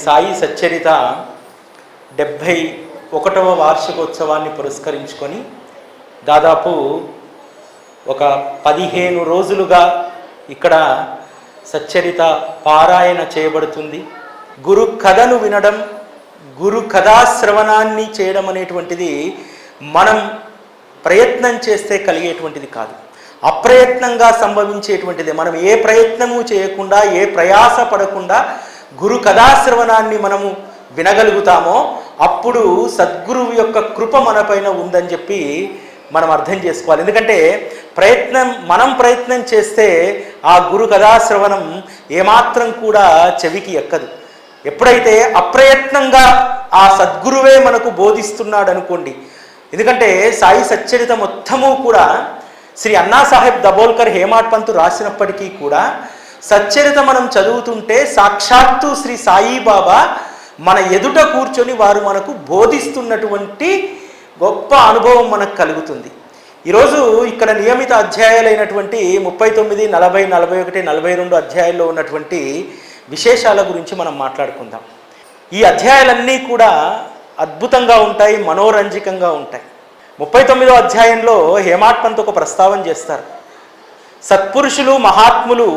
సాయి సచ్చరిత 71వ వార్షికోత్సవాన్ని పురస్కరించుకొని దాదాపు ఒక 15 రోజులుగా ఇక్కడ సచ్చరిత పారాయణ చేయబడుతుంది. గురు కథను వినడం, గురు కథాశ్రవణాన్ని చేయడం అనేటువంటిది మనం ప్రయత్నం చేస్తే కలిగేటువంటిది కాదు, అప్రయత్నంగా సంభవించేటువంటిది. మనం ఏ ప్రయత్నము చేయకుండా, ఏ ప్రయాస పడకుండా గురు కథాశ్రవణాన్ని మనము వినగలుగుతామో అప్పుడు సద్గురువు యొక్క కృప మనపైన ఉందని చెప్పి మనం అర్థం చేసుకోవాలి. ఎందుకంటే మనం ప్రయత్నం చేస్తే ఆ గురు కథాశ్రవణం ఏమాత్రం కూడా చెవికి ఎక్కదు. ఎప్పుడైతే అప్రయత్నంగా ఆ సద్గురువే మనకు బోధిస్తున్నాడు అనుకోండి. ఎందుకంటే సాయి సచ్చరిత మొత్తము కూడా శ్రీ అన్నాసాహెబ్ దబోల్కర్ హేమాడ్ పంత్ రాసినప్పటికీ కూడా సచ్చరిత మనం చదువుతుంటే సాక్షాత్తు శ్రీ సాయిబాబా మన ఎదుట కూర్చొని వారు మనకు బోధిస్తున్నటువంటి గొప్ప అనుభవం మనకు కలుగుతుంది. ఈరోజు ఇక్కడ నియమిత అధ్యాయాలైనటువంటి 39, 40, 41, 42 అధ్యాయాల్లో ఉన్నటువంటి విశేషాల గురించి మనం మాట్లాడుకుందాం. ఈ అధ్యాయాలన్నీ కూడా అద్భుతంగా ఉంటాయి, మనోరంజకంగా ఉంటాయి. 39వ అధ్యాయంలో హేమాడ్ పంత్ ఒక ప్రస్తావన చేస్తారు. సత్పురుషులు, మహాత్ములు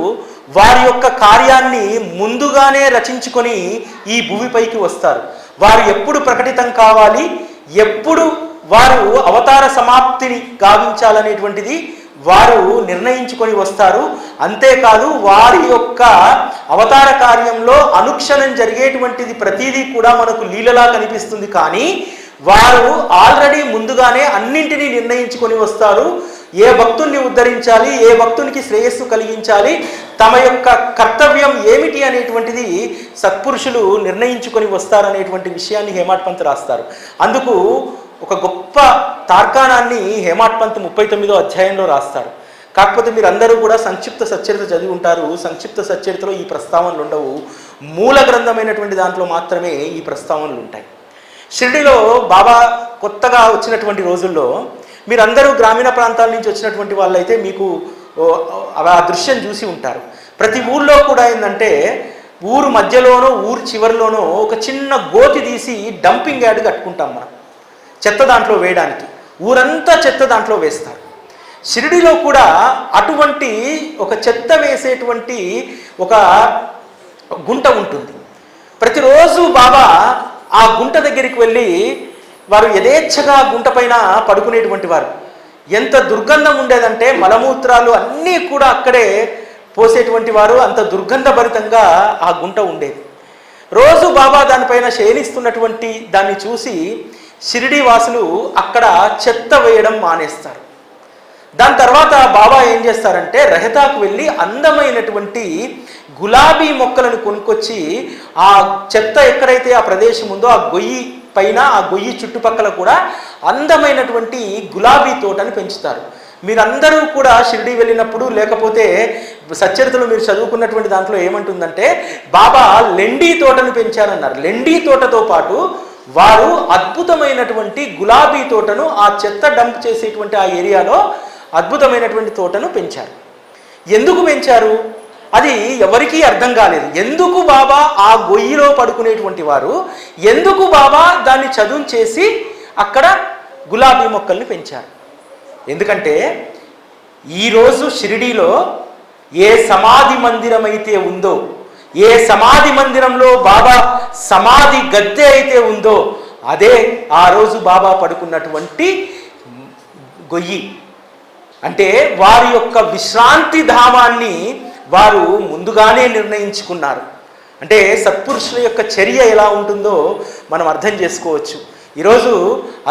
వారి యొక్క కార్యాన్ని ముందుగానే రచించుకొని ఈ భూమిపైకి వస్తారు. వారు ఎప్పుడు ప్రకటితం కావాలి, ఎప్పుడు వారు అవతార సమాప్తిని గావించాలనేటువంటిది వారు నిర్ణయించుకొని వస్తారు. అంతేకాదు వారి యొక్క అవతార కార్యంలో అనుక్షణం జరిగేటువంటిది ప్రతిదీ కూడా మనకు లీలలా కనిపిస్తుంది. కానీ వారు ఆల్రెడీ ముందుగానే అన్నింటినీ నిర్ణయించుకొని వస్తారు. ఏ భక్తుల్ని ఉద్ధరించాలి, ఏ భక్తునికి శ్రేయస్సు కలిగించాలి, తమ యొక్క కర్తవ్యం ఏమిటి అనేటువంటిది సత్పురుషులు నిర్ణయించుకొని వస్తారనేటువంటి విషయాన్ని హేమాడ్ పంత్ రాస్తారు. అందుకు ఒక గొప్ప తార్కాణాన్ని హేమాడ్ పంత్ 39వ అధ్యాయంలో రాస్తారు. కాకపోతే మీరు అందరూ కూడా సంక్షిప్త సచ్చరిత చదివి ఉంటారు. సంక్షిప్త సచ్చరితలో ఈ ప్రస్తావనలు ఉండవు. మూల గ్రంథమైనటువంటి దాంట్లో మాత్రమే ఈ ప్రస్తావనలు ఉంటాయి. షిరిడిలో బాబా కొత్తగా వచ్చినటువంటి రోజుల్లో మీరందరూ గ్రామీణ ప్రాంతాల నుంచి వచ్చినటువంటి వాళ్ళైతే మీకు ఆ దృశ్యం చూసి ఉంటారు. ప్రతి ఊళ్ళో కూడా ఏంటంటే ఊరు మధ్యలోనో ఊరు చివరిలోనో ఒక చిన్న గోతి తీసి డంపింగ్ యార్డ్ కట్టుకుంటాం మనం, చెత్త దాంట్లో వేయడానికి. ఊరంతా చెత్త దాంట్లో వేస్తారు. షిరిడిలో కూడా అటువంటి ఒక చెత్త వేసేటువంటి ఒక గుంట ఉంటుంది. ప్రతిరోజు బాబా ఆ గుంట దగ్గరికి వెళ్ళి వారు యథేచ్ఛగా గుంట పైన పడుకునేటువంటి వారు. ఎంత దుర్గంధం ఉండేదంటే మలమూత్రాలు అన్నీ కూడా అక్కడే పోసేటువంటి వారు. అంత దుర్గంధభరితంగా ఆ గుంట ఉండేది. రోజు బాబా దానిపైన శయనిస్తున్నటువంటి దాన్ని చూసి షిరిడి వాసులు అక్కడ చెత్త వేయడం మానేస్తారు. దాని తర్వాత బాబా ఏం చేస్తారంటే రెహతాకు వెళ్ళి అందమైనటువంటి గులాబీ మొక్కలను కొనుక్కొచ్చి ఆ చెత్త ఎక్కడైతే ఆ ప్రదేశం ఉందో ఆ గొయ్యి పైన, ఆ గొయ్యి చుట్టుపక్కల కూడా అందమైనటువంటి గులాబీ తోటని పెంచుతారు. మీరందరూ కూడా షిరిడి వెళ్ళినప్పుడు లేకపోతే సచ్చరితలు మీరు చదువుకున్నటువంటి దాంట్లో ఏమంటుందంటే బాబా లెండీ తోటను పెంచారన్నారు. లెండీ తోటతో పాటు వారు అద్భుతమైనటువంటి గులాబీ తోటను ఆ చెత్త డంప్ చేసేటువంటి ఆ ఏరియాలో అద్భుతమైనటువంటి తోటను పెంచారు. ఎందుకు పెంచారు అది ఎవరికీ అర్థం కాలేదు. ఎందుకు బాబా ఆ గొయ్యిలో పడుకునేటువంటి వారు ఎందుకు బాబా దాన్ని చదును చేసి అక్కడ గులాబీ మొక్కల్ని పెంచారు? ఎందుకంటే ఈరోజు షిరిడీలో ఏ సమాధి మందిరం అయితే ఉందో, ఏ సమాధి మందిరంలో బాబా సమాధి గద్దె అయితే ఉందో అదే ఆ రోజు బాబా పడుకున్నటువంటి గొయ్యి. అంటే వారి యొక్క విశ్రాంతి ధామాన్ని వారు ముందుగానే నిర్ణయించుకున్నారు. అంటే సత్పురుషుల యొక్క చర్య ఎలా ఉంటుందో మనం అర్థం చేసుకోవచ్చు. ఈరోజు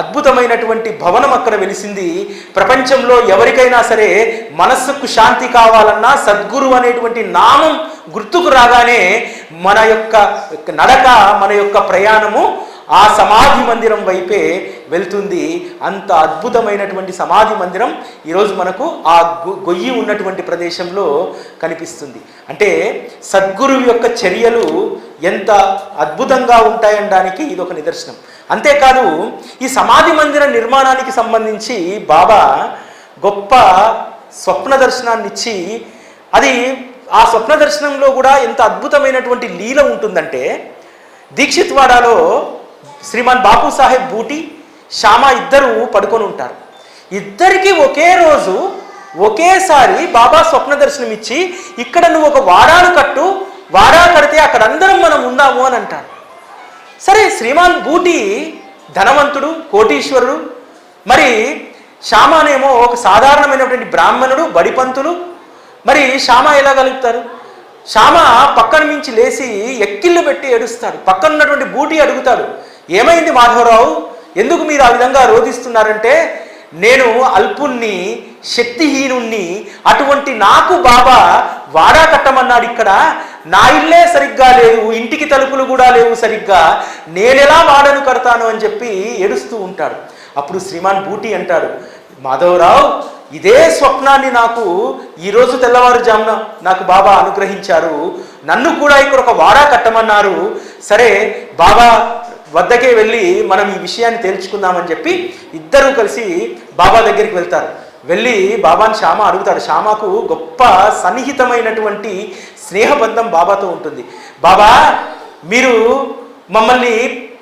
అద్భుతమైనటువంటి భవనం అక్కడ వెలిసింది. ప్రపంచంలో ఎవరికైనా సరే మనస్సుకు శాంతి కావాలన్నా సద్గురు అనేటువంటి నామం గుర్తుకు రాగానే మన యొక్క నడక, మన యొక్క ప్రయాణము ఆ సమాధి మందిరం వైపే వెళ్తుంది. అంత అద్భుతమైనటువంటి సమాధి మందిరం ఈరోజు మనకు ఆ గొయ్యి ఉన్నటువంటి ప్రదేశంలో కనిపిస్తుంది. అంటే సద్గురువు యొక్క చర్యలు ఎంత అద్భుతంగా ఉంటాయనడానికి ఇది ఒక నిదర్శనం. అంతేకాదు ఈ సమాధి మందిర నిర్మాణానికి సంబంధించి బాబా గొప్ప స్వప్న దర్శనాన్ని ఇచ్చి, అది ఆ స్వప్న దర్శనంలో కూడా ఎంత అద్భుతమైనటువంటి లీల ఉంటుందంటే దీక్షిత్వాడాలో శ్రీమాన్ బాపు సాహెబ్ బూటి, శ్యామ ఇద్దరు పడుకొని ఉంటారు. ఇద్దరికి ఒకే రోజు ఒకేసారి బాబా స్వప్న దర్శనం ఇచ్చి, ఇక్కడ నువ్వు ఒక వాడాను కట్టు, వాడా కడితే అక్కడ అందరం మనం ఉందాము అని అంటారు. సరే, శ్రీమాన్ బూటి ధనవంతుడు, కోటీశ్వరుడు, మరి శ్యామనేమో ఒక సాధారణమైనటువంటి బ్రాహ్మణుడు, బడిపంతులు. మరి శ్యామ ఎలా కలుగుతారు? శ్యామ పక్కన మించి లేచి ఎక్కిళ్ళు పెట్టి ఏడుస్తాడు. పక్కన ఉన్నటువంటి బూటి అడుగుతాడు, ఏమైంది మాధవరావు, ఎందుకు మీరు ఆ విధంగా రోధిస్తున్నారంటే, నేను అల్పుణ్ణి, శక్తిహీనుణ్ణి, అటువంటి నాకు బాబా వాడా కట్టమన్నాడు. ఇక్కడ నా ఇల్లే సరిగ్గా లేవు, ఇంటికి తలుపులు కూడా లేవు సరిగ్గా, నేనెలా వాడను కడతాను అని చెప్పి ఏడుస్తూ ఉంటాడు. అప్పుడు శ్రీమాన్ బూటి అంటాడు, మాధవరావు, ఇదే స్వప్నాన్ని నాకు ఈరోజు తెల్లవారుజామున నాకు బాబా అనుగ్రహించారు. నన్ను కూడా ఇక్కడ ఒక వాడా కట్టమన్నారు. సరే, బాబా వద్దకే వెళ్ళి మనం ఈ విషయాన్ని తేల్చుకుందామని చెప్పి ఇద్దరూ కలిసి బాబా దగ్గరికి వెళ్తారు. వెళ్ళి బాబాని శ్యామ అడుగుతాడు. శ్యామకు గొప్ప సన్నిహితమైనటువంటి స్నేహబంధం బాబాతో ఉంటుంది. బాబా, మీరు మమ్మల్ని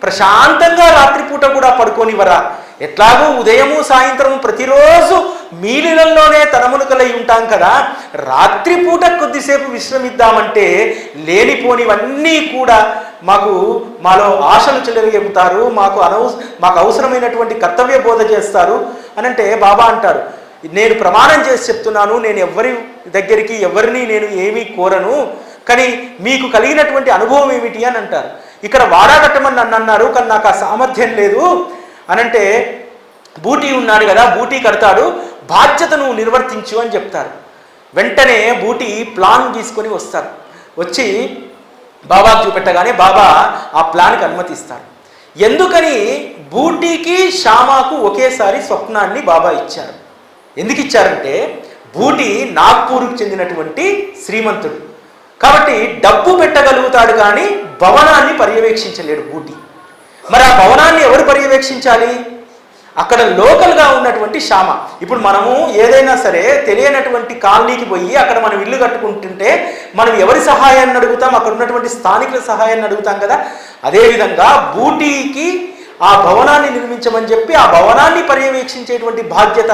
ప్రశాంతంగా రాత్రిపూట కూడా పడుకోనివ్వరా? ఎట్లాగూ ఉదయము సాయంత్రము ప్రతిరోజు మీ నీళ్ళల్లోనే తనమునుకలై ఉంటాం కదా, రాత్రిపూట కొద్దిసేపు విశ్రమిద్దామంటే లేనిపోనివన్నీ కూడా మాలో ఆశలు చెలరేగుతారు, మాకు అవసరమైనటువంటి కర్తవ్య బోధ చేస్తారు అని అంటే బాబా అంటారు, నేను ప్రమాణం చేసి చెప్తున్నాను, నేను ఎవరిని నేను ఏమీ కోరను, కానీ మీకు కలిగినటువంటి అనుభవం ఏమిటి అని అంటారు. ఇక్కడ వాడా కట్టమని నన్ను అన్నారు, కానీ నాకు ఆ సామర్థ్యం లేదు అనంటే, బూటీ ఉన్నాడు కదా, బూటీ కడతాడు, బాధ్యత నువ్వు నిర్వర్తించు అని చెప్తారు. వెంటనే బూటీ ప్లాన్ తీసుకొని వస్తారు. వచ్చి బాబాకు చూపెట్టగానే బాబా ఆ ప్లాన్కి అనుమతిస్తారు. ఎందుకని బూటీకి శ్యామకు ఒకేసారి స్వప్నాన్ని బాబా ఇచ్చారు. ఎందుకు ఇచ్చారంటే, బూటీ నాగ్పూర్కు చెందినటువంటి శ్రీమంతుడు కాబట్టి డబ్బు పెట్టగలుగుతాడు, కానీ భవనాన్ని పర్యవేక్షించలేడు బూటీ. మరి ఆ భవనాన్ని ఎవరు పర్యవేక్షించాలి? అక్కడ లోకల్గా ఉన్నటువంటి శ్యామ. ఇప్పుడు మనము ఏదైనా సరే తెలియనటువంటి కాలనీకి పోయి అక్కడ మనం ఇల్లు కట్టుకుంటుంటే మనం ఎవరి సహాయాన్ని అడుగుతాం? అక్కడ ఉన్నటువంటి స్థానికుల సహాయాన్ని అడుగుతాం కదా. అదేవిధంగా బూటీకి ఆ భవనాన్ని నిర్మించమని చెప్పి ఆ భవనాన్ని పర్యవేక్షించేటువంటి బాధ్యత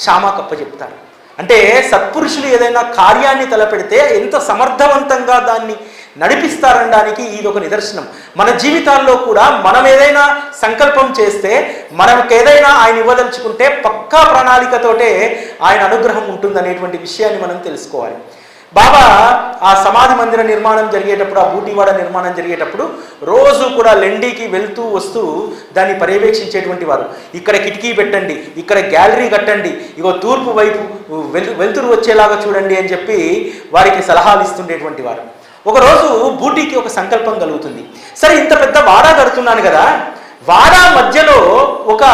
శ్యామకు అప్పచెప్తారు. అంటే సత్పురుషులు ఏదైనా కార్యాన్ని తలపెడితే ఎంత సమర్థవంతంగా దాన్ని నడిపిస్తారనడానికి ఇది ఒక నిదర్శనం. మన జీవితాల్లో కూడా మనం ఏదైనా సంకల్పం చేస్తే, మనకు ఏదైనా ఆయన ఇవ్వదలుచుకుంటే పక్కా ప్రణాళికతోటే ఆయన అనుగ్రహం ఉంటుందనేటువంటి విషయాన్ని మనం తెలుసుకోవాలి. బాబా ఆ సమాధి మందిర నిర్మాణం జరిగేటప్పుడు, ఆ బూటీవాడ నిర్మాణం జరిగేటప్పుడు రోజు కూడా లెండికి వెళ్తూ వస్తూ దాన్ని పర్యవేక్షించేటువంటి వారు. ఇక్కడ కిటికీ పెట్టండి, ఇక్కడ గ్యాలరీ కట్టండి, ఇగో తూర్పు వైపు వెలుతురు వచ్చేలాగా చూడండి అని చెప్పి వారికి సలహాలు ఇస్తుండేటువంటి వారు. ఒకరోజు బూటీకి ఒక సంకల్పం కలుగుతుంది. సరే, ఇంత పెద్ద వాడా కడుతున్నాను కదా, వాడా మధ్యలో ఒక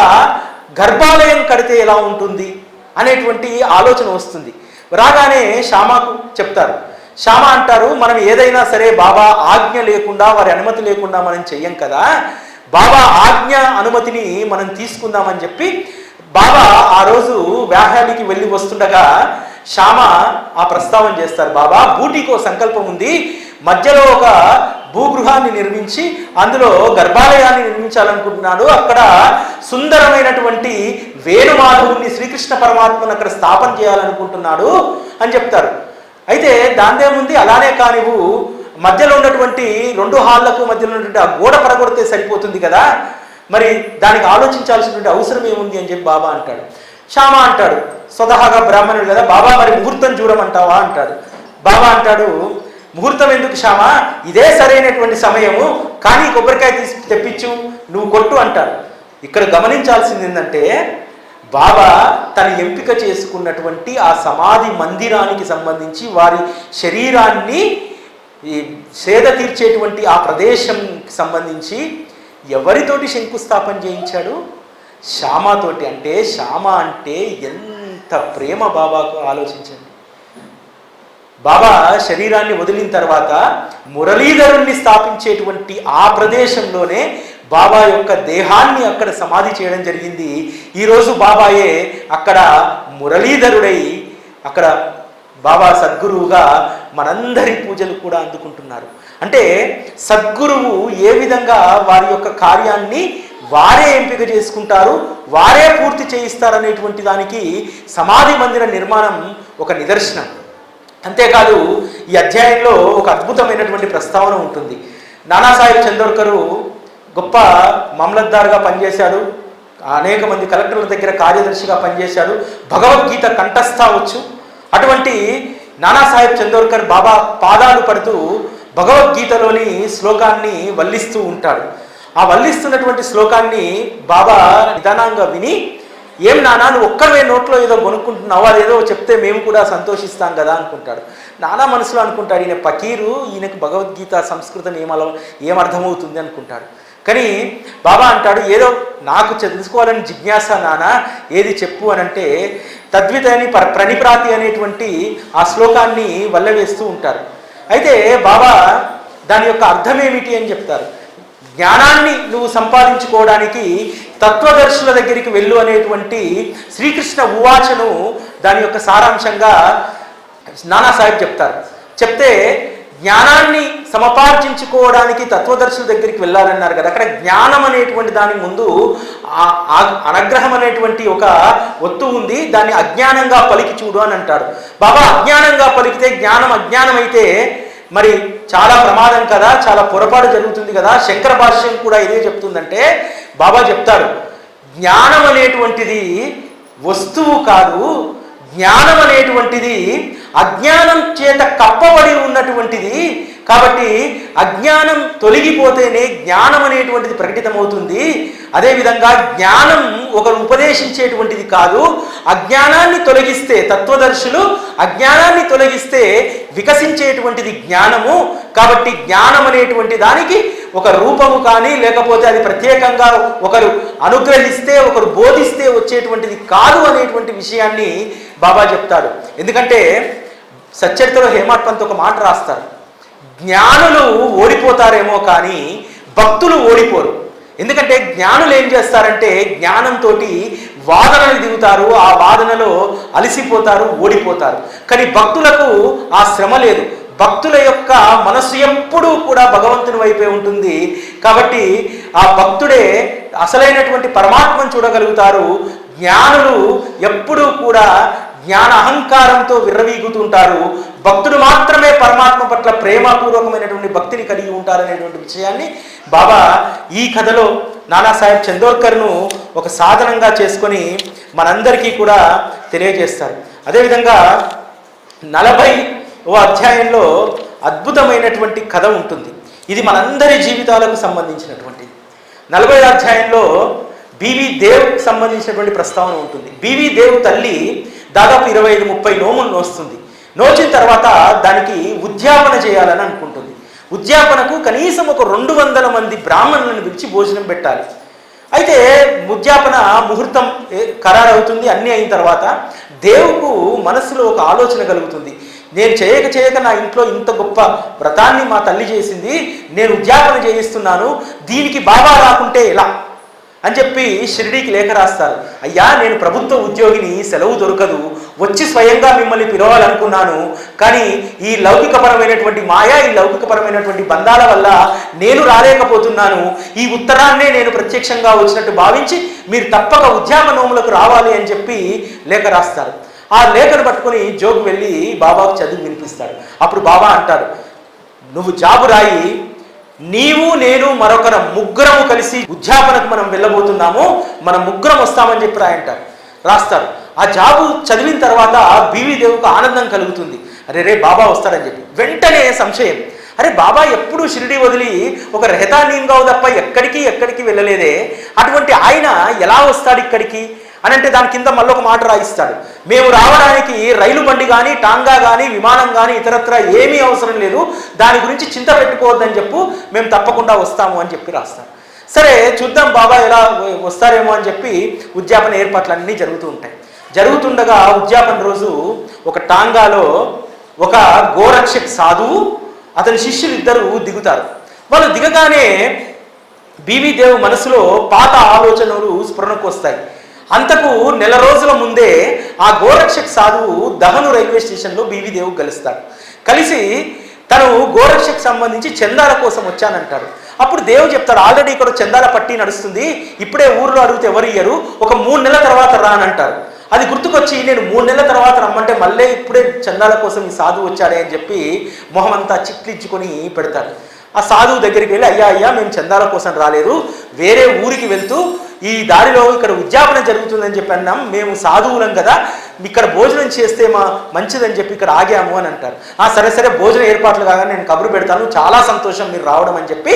గర్భాలయం కడితే ఎలా ఉంటుంది అనేటువంటి ఆలోచన వస్తుంది. రాగానే శ్యామకు చెప్తారు. శ్యామ అంటారు, మనం ఏదైనా సరే బాబా ఆజ్ఞ లేకుండా, వారి అనుమతి లేకుండా మనం చెయ్యం కదా, బాబా ఆజ్ఞ అనుమతిని మనం తీసుకుందామని చెప్పి బాబా ఆ రోజు వ్యాహానికి వెళ్ళి వస్తుండగా శ్యామ ఆ ప్రస్తావన చేస్తారు. బాబా, బూటీకో సంకల్పం ఉంది, మధ్యలో ఒక భూగృహాన్ని నిర్మించి అందులో గర్భాలయాన్ని నిర్మించాలనుకుంటున్నాడు, అక్కడ సుందరమైనటువంటి వేణుమాధవుని శ్రీకృష్ణ పరమాత్మను అక్కడ స్థాపన చేయాలనుకుంటున్నాడు అని చెప్తారు. అయితే దాందేముంది, అలానే కానివు మధ్యలో ఉన్నటువంటి 2 హాళ్లకు మధ్యలో ఉన్నటువంటి ఆ గోడ పరగొడితే సరిపోతుంది కదా, మరి దానికి ఆలోచించాల్సినటువంటి అవసరం ఏముంది అని చెప్పి బాబా అంటాడు. శ్యామ అంటాడు, స్వతహాగా బ్రాహ్మణుడు కదా, బాబా మరి ముహూర్తం చూడమంటావా అంటాడు. బాబా అంటాడు, ముహూర్తం ఎందుకు శ్యామ, ఇదే సరైనటువంటి సమయము, కానీ కొబ్బరికాయ తీసి తెప్పించు, నువ్వు కొట్టు అంటాడు. ఇక్కడ గమనించాల్సింది ఏంటంటే, బాబా తన ఎంపిక చేసుకున్నటువంటి ఆ సమాధి మందిరానికి సంబంధించి వారి శరీరాన్ని సేద తీర్చేటువంటి ఆ ప్రదేశంకి సంబంధించి ఎవరితోటి శంకుస్థాపన చేయించాడు? శ్యామతోటి. అంటే శ్యామ అంటే ఎంత ప్రేమ బాబాకు ఆలోచించండి. బాబా శరీరాన్ని వదిలిన తర్వాత మురళీధరుణ్ణి స్థాపించేటువంటి ఆ ప్రదేశంలోనే బాబా యొక్క దేహాన్ని అక్కడ సమాధి చేయడం జరిగింది. ఈరోజు బాబాయే అక్కడ మురళీధరుడై అక్కడ బాబా సద్గురువుగా మనందరి పూజలు కూడా అందుకుంటున్నారు. అంటే సద్గురువు ఏ విధంగా వారి యొక్క కార్యాన్ని వారే ఎంపిక చేసుకుంటారు, వారే పూర్తి చేయిస్తారనేటువంటి దానికి సమాధి మందిర నిర్మాణం ఒక నిదర్శనం. అంతేకాదు ఈ అధ్యాయంలో ఒక అద్భుతమైనటువంటి ప్రస్తావన ఉంటుంది. నానాసాహెబ్ చందోర్కరు గొప్ప మామలత్దారుగా పనిచేశాడు, అనేక మంది కలెక్టర్ల దగ్గర కార్యదర్శిగా పనిచేశాడు, భగవద్గీత కంఠస్థ వచ్చు. అటువంటి నానాసాహెబ్ చందోర్కర్ బాబా పాదాలు పడుతూ భగవద్గీతలోని శ్లోకాన్ని వల్లిస్తూ ఉంటాడు. ఆ వల్లిస్తున్నటువంటి శ్లోకాన్ని బాబా నిదానంగా విని, ఏం నానా నువ్వు ఒక్కవే నోట్లో ఏదో కొనుక్కుంటున్నావు, అదేదో చెప్తే మేము కూడా సంతోషిస్తాం కదా అనుకుంటాడు. నానా మనసులో అనుకుంటాడు, ఈయన పకీరు, ఈయనకు భగవద్గీత సంస్కృతం ఏమర్థమవుతుంది అనుకుంటాడు. కానీ బాబా అంటాడు, ఏదో నాకు తెలుసుకోవాలని జిజ్ఞాస నానా, ఏది చెప్పు అని అంటే తద్వితని ప్రణిప్రాతి అనేటువంటి ఆ శ్లోకాన్ని వల్లవేస్తూ ఉంటారు. అయితే బాబా దాని యొక్క అర్థం ఏమిటి అని చెప్తారు. జ్ఞానాన్ని నువ్వు సంపాదించుకోవడానికి తత్వదర్శుల దగ్గరికి వెళ్ళు అనేటువంటి శ్రీకృష్ణ ఉవాచను దాని యొక్క సారాంశంగా నానాసాహెబ్ చెప్తారు. చెప్తే జ్ఞానాన్ని సమపార్జించుకోవడానికి తత్వదర్శుల దగ్గరికి వెళ్ళాలన్నారు కదా, అక్కడ జ్ఞానం అనేటువంటి దాని ముందు అనగ్రహం అనేటువంటి ఒక ఒత్తు ఉంది, దాన్ని అజ్ఞానంగా పలికి చూడు అని అంటాడు. బాబా అజ్ఞానంగా పలికితే జ్ఞానం అజ్ఞానమైతే మరి చాలా ప్రమాదం కదా, చాలా పొరపాటు జరుగుతుంది కదా. శంకర భాష్యం కూడా ఇదే చెప్తుందంటే బాబా చెప్తాడు, జ్ఞానం అనేటువంటిది వస్తువు కాదు, జ్ఞానం అనేటువంటిది అజ్ఞానం చేత కప్పబడి ఉన్నటువంటిది. కాబట్టి అజ్ఞానం తొలగిపోతేనే జ్ఞానం అనేటువంటిది ప్రకటితమవుతుంది. అదేవిధంగా జ్ఞానం ఒకరు ఉపదేశించేటువంటిది కాదు, అజ్ఞానాన్ని తొలగిస్తే తత్వదర్శులు అజ్ఞానాన్ని తొలగిస్తే వికసించేటువంటిది జ్ఞానము. కాబట్టి జ్ఞానం అనేటువంటి దానికి ఒక రూపము కానీ లేకపోతే అది ప్రత్యేకంగా ఒకరు అనుగ్రహిస్తే ఒకరు బోధిస్తే వచ్చేటువంటిది కాదు అనేటువంటి విషయాన్ని బాబా చెప్తాడు. ఎందుకంటే సచ్చరితలో హేమాడ్ పంత్ ఒక మాట రాస్తారు, జ్ఞానులు ఓడిపోతారేమో కానీ భక్తులు ఓడిపోరు. ఎందుకంటే జ్ఞానులు ఏం చేస్తారంటే జ్ఞానంతో వాదనలు దిగుతారు, ఆ వాదనలో అలసిపోతారు, ఓడిపోతారు. కానీ భక్తులకు ఆ శ్రమ లేదు. భక్తుల యొక్క మనస్సు ఎప్పుడూ కూడా భగవంతుని వైపే ఉంటుంది. కాబట్టి ఆ భక్తుడే అసలైనటువంటి పరమాత్మను చూడగలుగుతారు. జ్ఞానులు ఎప్పుడూ కూడా జ్ఞాన అహంకారంతో విర్రవీగుతుంటారు. భక్తుడు మాత్రమే పరమాత్మ పట్ల ప్రేమపూర్వకమైనటువంటి భక్తిని కలిగి ఉంటారనేటువంటి విషయాన్ని బాబా ఈ కథలో నానాసాహెబ్ చందోర్కర్ను ఒక సాధనంగా చేసుకొని మనందరికీ కూడా తెలియజేస్తారు. అదేవిధంగా 40వ అధ్యాయంలో అద్భుతమైనటువంటి కథ ఉంటుంది. ఇది మనందరి జీవితాలకు సంబంధించినటువంటిది. 40వ అధ్యాయంలో బీవీ దేవ్ సంబంధించినటువంటి ప్రస్తావన ఉంటుంది. బీవీ దేవ్ తల్లి దాదాపు 25-30 నోములు నోస్తుంది. నోచిన తర్వాత దానికి ఉద్యాపన చేయాలని అనుకుంటుంది. ఉద్యాపనకు కనీసం ఒక 200 మంది బ్రాహ్మణులను పిలిచి భోజనం పెట్టాలి. అయితే ఉద్యాపన ముహూర్తం ఖరారవుతుంది. అన్నీ అయిన తర్వాత దేవుకు మనసులో ఒక ఆలోచన కలుగుతుంది, నేను చేయక నా ఇంట్లో ఇంత గొప్ప వ్రతాన్ని మా తల్లి చేసింది, నేను ఉద్యాపన చేయిస్తున్నాను, దీనికి బాబా రాకుంటే ఎలా అని చెప్పి షిరిడీకి లేఖ రాస్తారు. అయ్యా, నేను ప్రభుత్వ ఉద్యోగిని, సెలవు దొరకదు, వచ్చి స్వయంగా మిమ్మల్ని పిలవాలనుకున్నాను, కానీ ఈ లౌకికపరమైనటువంటి మాయ, ఈ లౌకికపరమైనటువంటి బంధాల వల్ల నేను రాలేకపోతున్నాను. ఈ ఉత్తరాన్నే నేను ప్రత్యక్షంగా వచ్చినట్టు భావించి మీరు తప్పక ఉద్యాపనోములకు రావాలి అని చెప్పి లేఖ రాస్తారు. ఆ లేఖను పట్టుకుని జోగు వెళ్ళి బాబాకు చదివి వినిపిస్తాడు. అప్పుడు బాబా అంటాడు, నువ్వు జాబు రాయి, నీవు నేను మరొకరం ముగ్గురము కలిసి ఉద్యాపనకు మనం వెళ్ళబోతున్నాము, మనం ముగ్గురం వస్తామని చెప్పి రాయంటారు, రాస్తారు. ఆ జాబు చదివిన తర్వాత బీవీ దేవుకు ఆనందం కలుగుతుంది. అరే రే బాబా వస్తాడని చెప్పి వెంటనే సంశయం, అరే బాబా ఎప్పుడు షిరిడి వదిలి ఒక రెహతానీంగావు తప్ప ఎక్కడికి వెళ్ళలేదే, అటువంటి ఆయన ఎలా వస్తాడు ఇక్కడికి అని అంటే దాని కింద మళ్ళీ ఒక మాట రాయిస్తాడు, మేము రావడానికి రైలు బండి కానీ టాంగా కానీ విమానం కానీ ఇతరత్ర ఏమీ అవసరం లేదు, దాని గురించి చింత పెట్టుకోవద్దని చెప్పు, మేము తప్పకుండా వస్తాము అని చెప్పి రాస్తాం. సరే చూద్దాం బాబా ఎలా వస్తారేమో అని చెప్పి ఉద్యాపన ఏర్పాట్లన్నీ జరుగుతూ ఉంటాయి. జరుగుతుండగా ఉద్యాపన రోజు ఒక టాంగాలో ఒక గోరక్షక్ సాధువు అతని శిష్యులు ఇద్దరు దిగుతారు. వాళ్ళు దిగగానే బీవీ దేవ్ మనసులో పాత ఆలోచనలు స్ఫురణకు వస్తాయి. అంతకు నెల రోజుల ముందే ఆ గోరక్షక్ సాధువు దహను రైల్వే స్టేషన్లో బీవీ దేవ్ కలుస్తాడు. కలిసి తను గోరక్షకు సంబంధించి చందాల కోసం వచ్చానంటాడు. అప్పుడు దేవుడు చెప్తాడు, ఆల్రెడీ ఇక్కడ చందాల పట్టి నడుస్తుంది, ఇప్పుడే ఊర్లో అడిగితే ఎవరు ఇయ్యరు, ఒక 3 నెలల తర్వాత రా అని అంటారు. అది గుర్తుకొచ్చి నేను 3 నెలల తర్వాత రమ్మంటే మళ్ళీ ఇప్పుడే చందాల కోసం ఈ సాధువు వచ్చాడే అని చెప్పి మొహం అంతా చిట్లించుకొని పెడతాడు. ఆ సాధువు దగ్గరికి వెళ్ళి, అయ్యా మేము చందాల కోసం రాలేదు, వేరే ఊరికి వెళ్తూ ఈ దారిలో ఇక్కడ ఉద్యాపన జరుగుతుందని చెప్పి అన్నాం, మేము సాధువులం కదా, ఇక్కడ భోజనం చేస్తే మంచిదని చెప్పి ఇక్కడ ఆగాము అని అంటారు. సరే సరే భోజన ఏర్పాట్లు కాగానే నేను కబురు పెడతాను, చాలా సంతోషం మీరు రావడం అని చెప్పి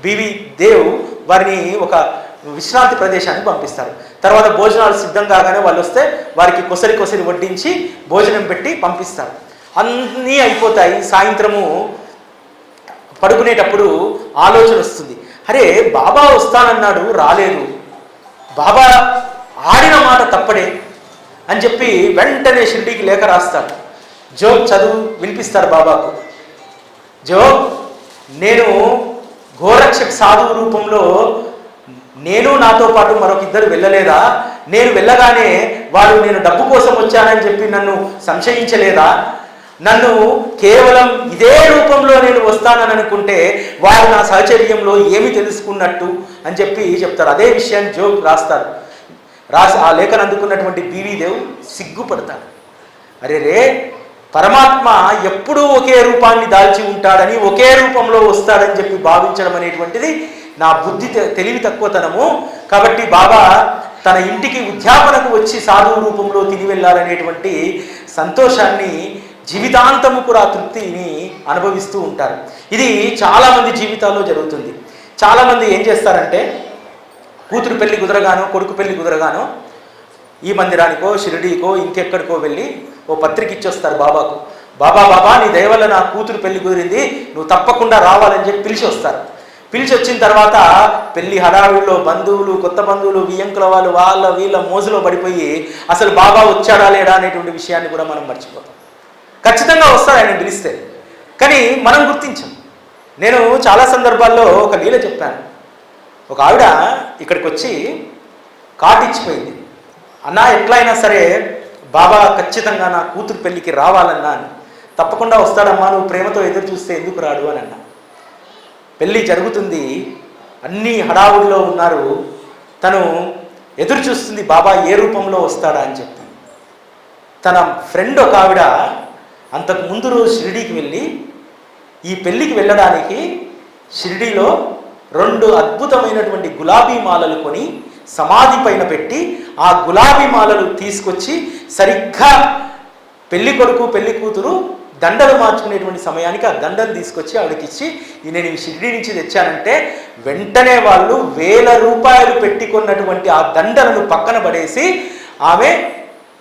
బీవీ దేవ్ వారిని ఒక విశ్రాంతి ప్రదేశానికి పంపిస్తారు. తర్వాత భోజనాలు సిద్ధం కాగానే వాళ్ళు వస్తే వారికి కొసరి వడ్డించి భోజనం పెట్టి పంపిస్తారు. అన్నీ అయిపోతాయి. సాయంత్రము పడుకునేటప్పుడు ఆలోచన వస్తుంది, అరే బాబా వస్తానన్నాడు రాలేదు, బాబా ఆడిన మాట తప్పడే అని చెప్పి వెంటనే షిర్డీకి లేఖ రాస్తాడు. జోబ్ చదువు వినిపిస్తారు బాబాకు. జోబ్, నేను గోరక్షక్ సాధువు రూపంలో నేను నాతో పాటు మరొక ఇద్దరు వెళ్ళలేదా? నేను వెళ్ళగానే వారు నేను డబ్బు కోసం వచ్చానని చెప్పి నన్ను సంశయించలేదా? నన్ను కేవలం ఇదే రూపంలో నేను వస్తానని అనుకుంటే వారు నా సహచర్యంలో ఏమి తెలుసుకున్నట్టు అని చెప్పి చెప్తారు. అదే విషయాన్ని జోబ్ రాసి ఆ లేఖను అందుకున్నటువంటి బీవీ దేవ్ సిగ్గుపడతాడు. అరే రే, పరమాత్మ ఎప్పుడూ ఒకే రూపాన్ని దాల్చి ఉంటాడని, ఒకే రూపంలో వస్తాడని చెప్పి భావించడం అనేటువంటిది నా బుద్ధి తెలివి తక్కువతనము. కాబట్టి బాబా తన ఇంటికి ఉద్యాపనకు వచ్చి సాధువు రూపంలో తిని వెళ్ళాలనేటువంటి సంతోషాన్ని, జీవితాంతము కూడా తృప్తిని అనుభవిస్తూ ఉంటారు. ఇది చాలామంది జీవితాల్లో జరుగుతుంది. చాలామంది ఏం చేస్తారంటే, కూతురు పెళ్లి కుదరగానో కొడుకు పెళ్లి కుదరగానో ఈ మందిరానికో షిరిడీకో ఇంకెక్కడికో వెళ్ళి ఓ పత్రిక ఇచ్చొస్తారు బాబాకు. బాబా నీ దయ వల్ల నా కూతురు పెళ్లి కుదిరింది, నువ్వు తప్పకుండా రావాలని చెప్పి పిలిచి వస్తారు. పిలిచి వచ్చిన తర్వాత పెళ్లి హడావిడిలో బంధువులు, కొత్త బంధువులు, వియ్యంకుల వాళ్ళు వాళ్ళ వీళ్ళ మోజులో పడిపోయి అసలు బాబా వచ్చాడా లేడా అనేటువంటి విషయాన్ని కూడా మనం మర్చిపోతాం. ఖచ్చితంగా వస్తాడు ఆయన పిలిస్తే, కానీ మనం గుర్తించాం. నేను చాలా సందర్భాల్లో ఒక లీల చెప్పాను. ఒక ఆవిడ ఇక్కడికి వచ్చి కాటిచ్చిపోయింది, అన్నా ఎట్లయినా సరే బాబా ఖచ్చితంగా నా కూతురు పెళ్ళికి రావాలన్నా అని. తప్పకుండా వస్తాడమ్మా, నువ్వు ప్రేమతో ఎదురు చూస్తే ఎందుకు రాడు అని అన్నా. పెళ్ళి జరుగుతుంది, అన్నీ హడావుడిలో ఉన్నారు, తను ఎదురు చూస్తుంది బాబా ఏ రూపంలో వస్తాడా అని చెప్పి. తన ఫ్రెండ్ ఒక ఆవిడ అంతకు ముందు రోజు షిరిడీకి వెళ్ళి ఈ పెళ్ళికి వెళ్ళడానికి షిరిడీలో 2 అద్భుతమైనటువంటి గులాబీ మాలలు కొని సమాధి పైన పెట్టి ఆ గులాబీ మాలలు తీసుకొచ్చి సరిగ్గా పెళ్లి కొడుకు పెళ్లి కూతురు దండలు మార్చుకునేటువంటి సమయానికి ఆ దండలు తీసుకొచ్చి ఆవిడకి ఇచ్చి, నేను ఈ షిరిడీ నుంచి తెచ్చానంటే వెంటనే వాళ్ళు 1000 రూపాయలు పెట్టుకున్నటువంటి ఆ దండలను పక్కన పడేసి ఆమె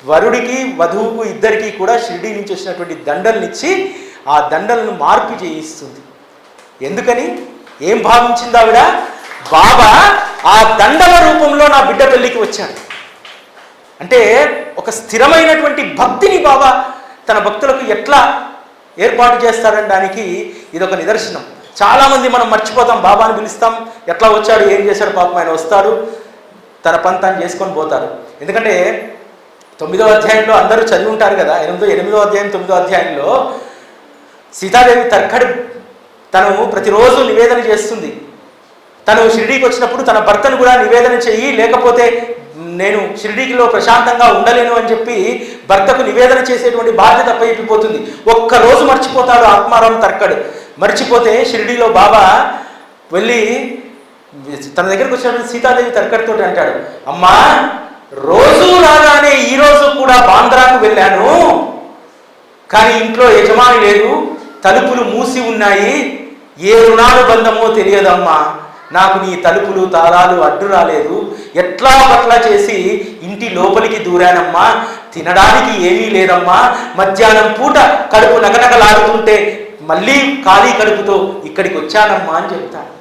వరుడికి వధువుకు ఇద్దరికీ కూడా షిరిడీ నుంచి వచ్చినటువంటి దండలనిచ్చి ఆ దండలను మార్పు చేయిస్తుంది. ఎందుకని? ఏం భావించింది ఆవిడ? బాబా ఆ దండల రూపంలో నా బిడ్డ పెళ్ళికి వచ్చాడు అంటే ఒక స్థిరమైనటువంటి భక్తిని బాబా తన భక్తులకు ఎట్లా ఏర్పాటు చేస్తారనడానికి ఇదొక నిదర్శనం. చాలామంది మనం మర్చిపోతాం, బాబాని పిలుస్తాం, ఎట్లా వచ్చాడు ఏం చేశాడు పాపం ఆయన వస్తాడు తన పని తాను చేసుకొని పోతారు. ఎందుకంటే 9వ అధ్యాయంలో అందరూ చదివి ఉంటారు కదా, 8వ అధ్యాయం 9వ అధ్యాయంలో సీతాదేవి తర్కడి తను ప్రతిరోజు నివేదన చేస్తుంది. తను షిరిడీకి వచ్చినప్పుడు తన భర్తను కూడా నివేదన చెయ్యి, లేకపోతే నేను షిరిడీకిలో ప్రశాంతంగా ఉండలేను అని చెప్పి భర్తకు నివేదన చేసేటువంటి బాధ్యత అప్పయిపోతుంది. ఒక్కరోజు మర్చిపోతాడు ఆత్మారాం తర్కడు. మర్చిపోతే షిరిడీలో బాబా వెళ్ళి తన దగ్గరకు వచ్చినప్పుడు సీతాదేవి తర్కడితో అంటాడు, అమ్మా రోజు రాగానే ఈరోజు కూడా బాంద్రాకు వెళ్ళాను, కానీ ఇంట్లో యజమాని లేదు, తలుపులు మూసి ఉన్నాయి, ఏ రుణానుబంధమో తెలియదమ్మా, నాకు నీ తలుపులు తాళాలు అడ్డు రాలేదు, ఎట్లా పట్లా చేసి ఇంటి లోపలికి దూరానమ్మా, తినడానికి ఏమీ లేదమ్మా, మధ్యాహ్నం పూట కడుపు నగనగలాడుతుంటే మళ్ళీ ఖాళీ కడుపుతో ఇక్కడికి వచ్చానమ్మా అని చెప్తాను.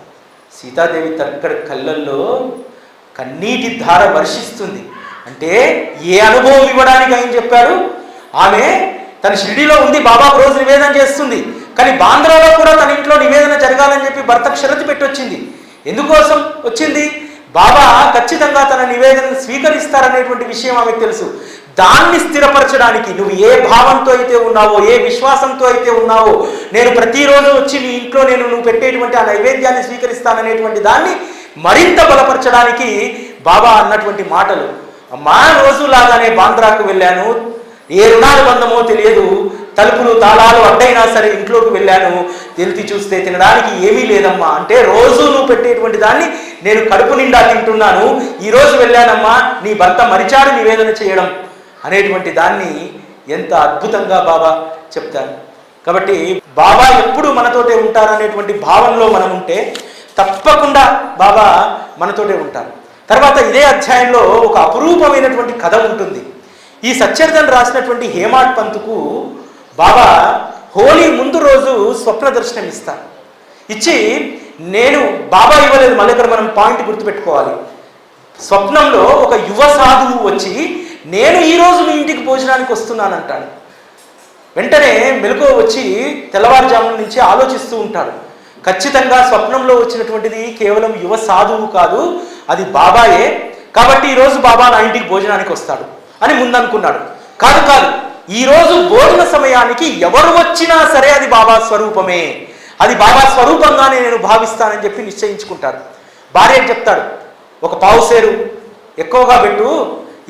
సీతాదేవి తక్కడ కళ్ళల్లో కన్నీటి ధార వర్షిస్తుంది. అంటే ఏ అనుభవం ఇవ్వడానికి ఆయన చెప్పాడు? ఆమె తన షిరిడీలో ఉంది, బాబాకు రోజు నివేదన చేస్తుంది, కానీ బాంద్రాలో కూడా తన ఇంట్లో నివేదన జరగాలని చెప్పి భర్తకు షరతు పెట్టొచ్చింది. ఎందుకోసం వచ్చింది? బాబా ఖచ్చితంగా తన నివేదనను స్వీకరిస్తారనేటువంటి విషయం ఆమెకు తెలుసు. దాన్ని స్థిరపరచడానికి నువ్వు ఏ భావంతో అయితే ఉన్నావో, ఏ విశ్వాసంతో అయితే ఉన్నావో, నేను ప్రతిరోజు వచ్చి నీ ఇంట్లో నువ్వు పెట్టేటువంటి ఆ నైవేద్యాన్ని స్వీకరిస్తాననేటువంటి దాన్ని మరింత బలపరచడానికి బాబా అన్నటువంటి మాటలు. అమ్మా, రోజులాగానే బాంద్రాకు వెళ్ళాను, ఏ రుణానుబంధమో తెలియదు, తలుపులు తాళాలు అడ్డైనా సరే ఇంట్లోకి వెళ్ళాను, తెలిసి చూస్తే తినడానికి ఏమీ లేదమ్మా అంటే, రోజు నువ్వు పెట్టేటువంటి దాన్ని నేను కడుపు నిండా తింటున్నాను, ఈరోజు వెళ్ళానమ్మా నీ భర్త మరిచాడు నివేదన చేయడం అనేటువంటి దాన్ని ఎంత అద్భుతంగా బాబా చెప్తారు. కాబట్టి బాబా ఎప్పుడు మనతోటే ఉంటారనేటువంటి భావనలో మనం ఉంటే తప్పకుండా బాబా మనతోటే ఉంటారు. తర్వాత ఇదే అధ్యాయంలో ఒక అపురూపమైనటువంటి కథ ఉంటుంది. ఈ సచ్చరితను రాసినటువంటి హేమాడ్ పంత్కు బాబా హోలీ ముందు రోజు స్వప్న దర్శనం ఇస్తారు. ఇచ్చి, నేను బాబా ఇవ్వలేదు, మళ్ళీ ఇక్కడ మనం పాయింట్ గుర్తుపెట్టుకోవాలి. స్వప్నంలో ఒక యువ సాధువు వచ్చి, నేను ఈరోజు మీ ఇంటికి భోజనానికి వస్తున్నానంటాడు. వెంటనే మెలకువ వచ్చి తెల్లవారుజామున నుంచి ఆలోచిస్తూ ఉంటాడు. ఖచ్చితంగా స్వప్నంలో వచ్చినటువంటిది కేవలం యువ సాధువు కాదు, అది బాబాయే. కాబట్టి ఈరోజు బాబా నా ఇంటికి భోజనానికి వస్తాడు అని ముందనుకున్నాడు. కాదు, ఈరోజు భోజన సమయానికి ఎవరు వచ్చినా సరే అది బాబా స్వరూపమే, అది బాబా స్వరూపంగానే నేను భావిస్తానని చెప్పి నిశ్చయించుకుంటాడు. భార్యకు చెప్తాడు, ఒక పావుసేరు ఎక్కువగా పెట్టు,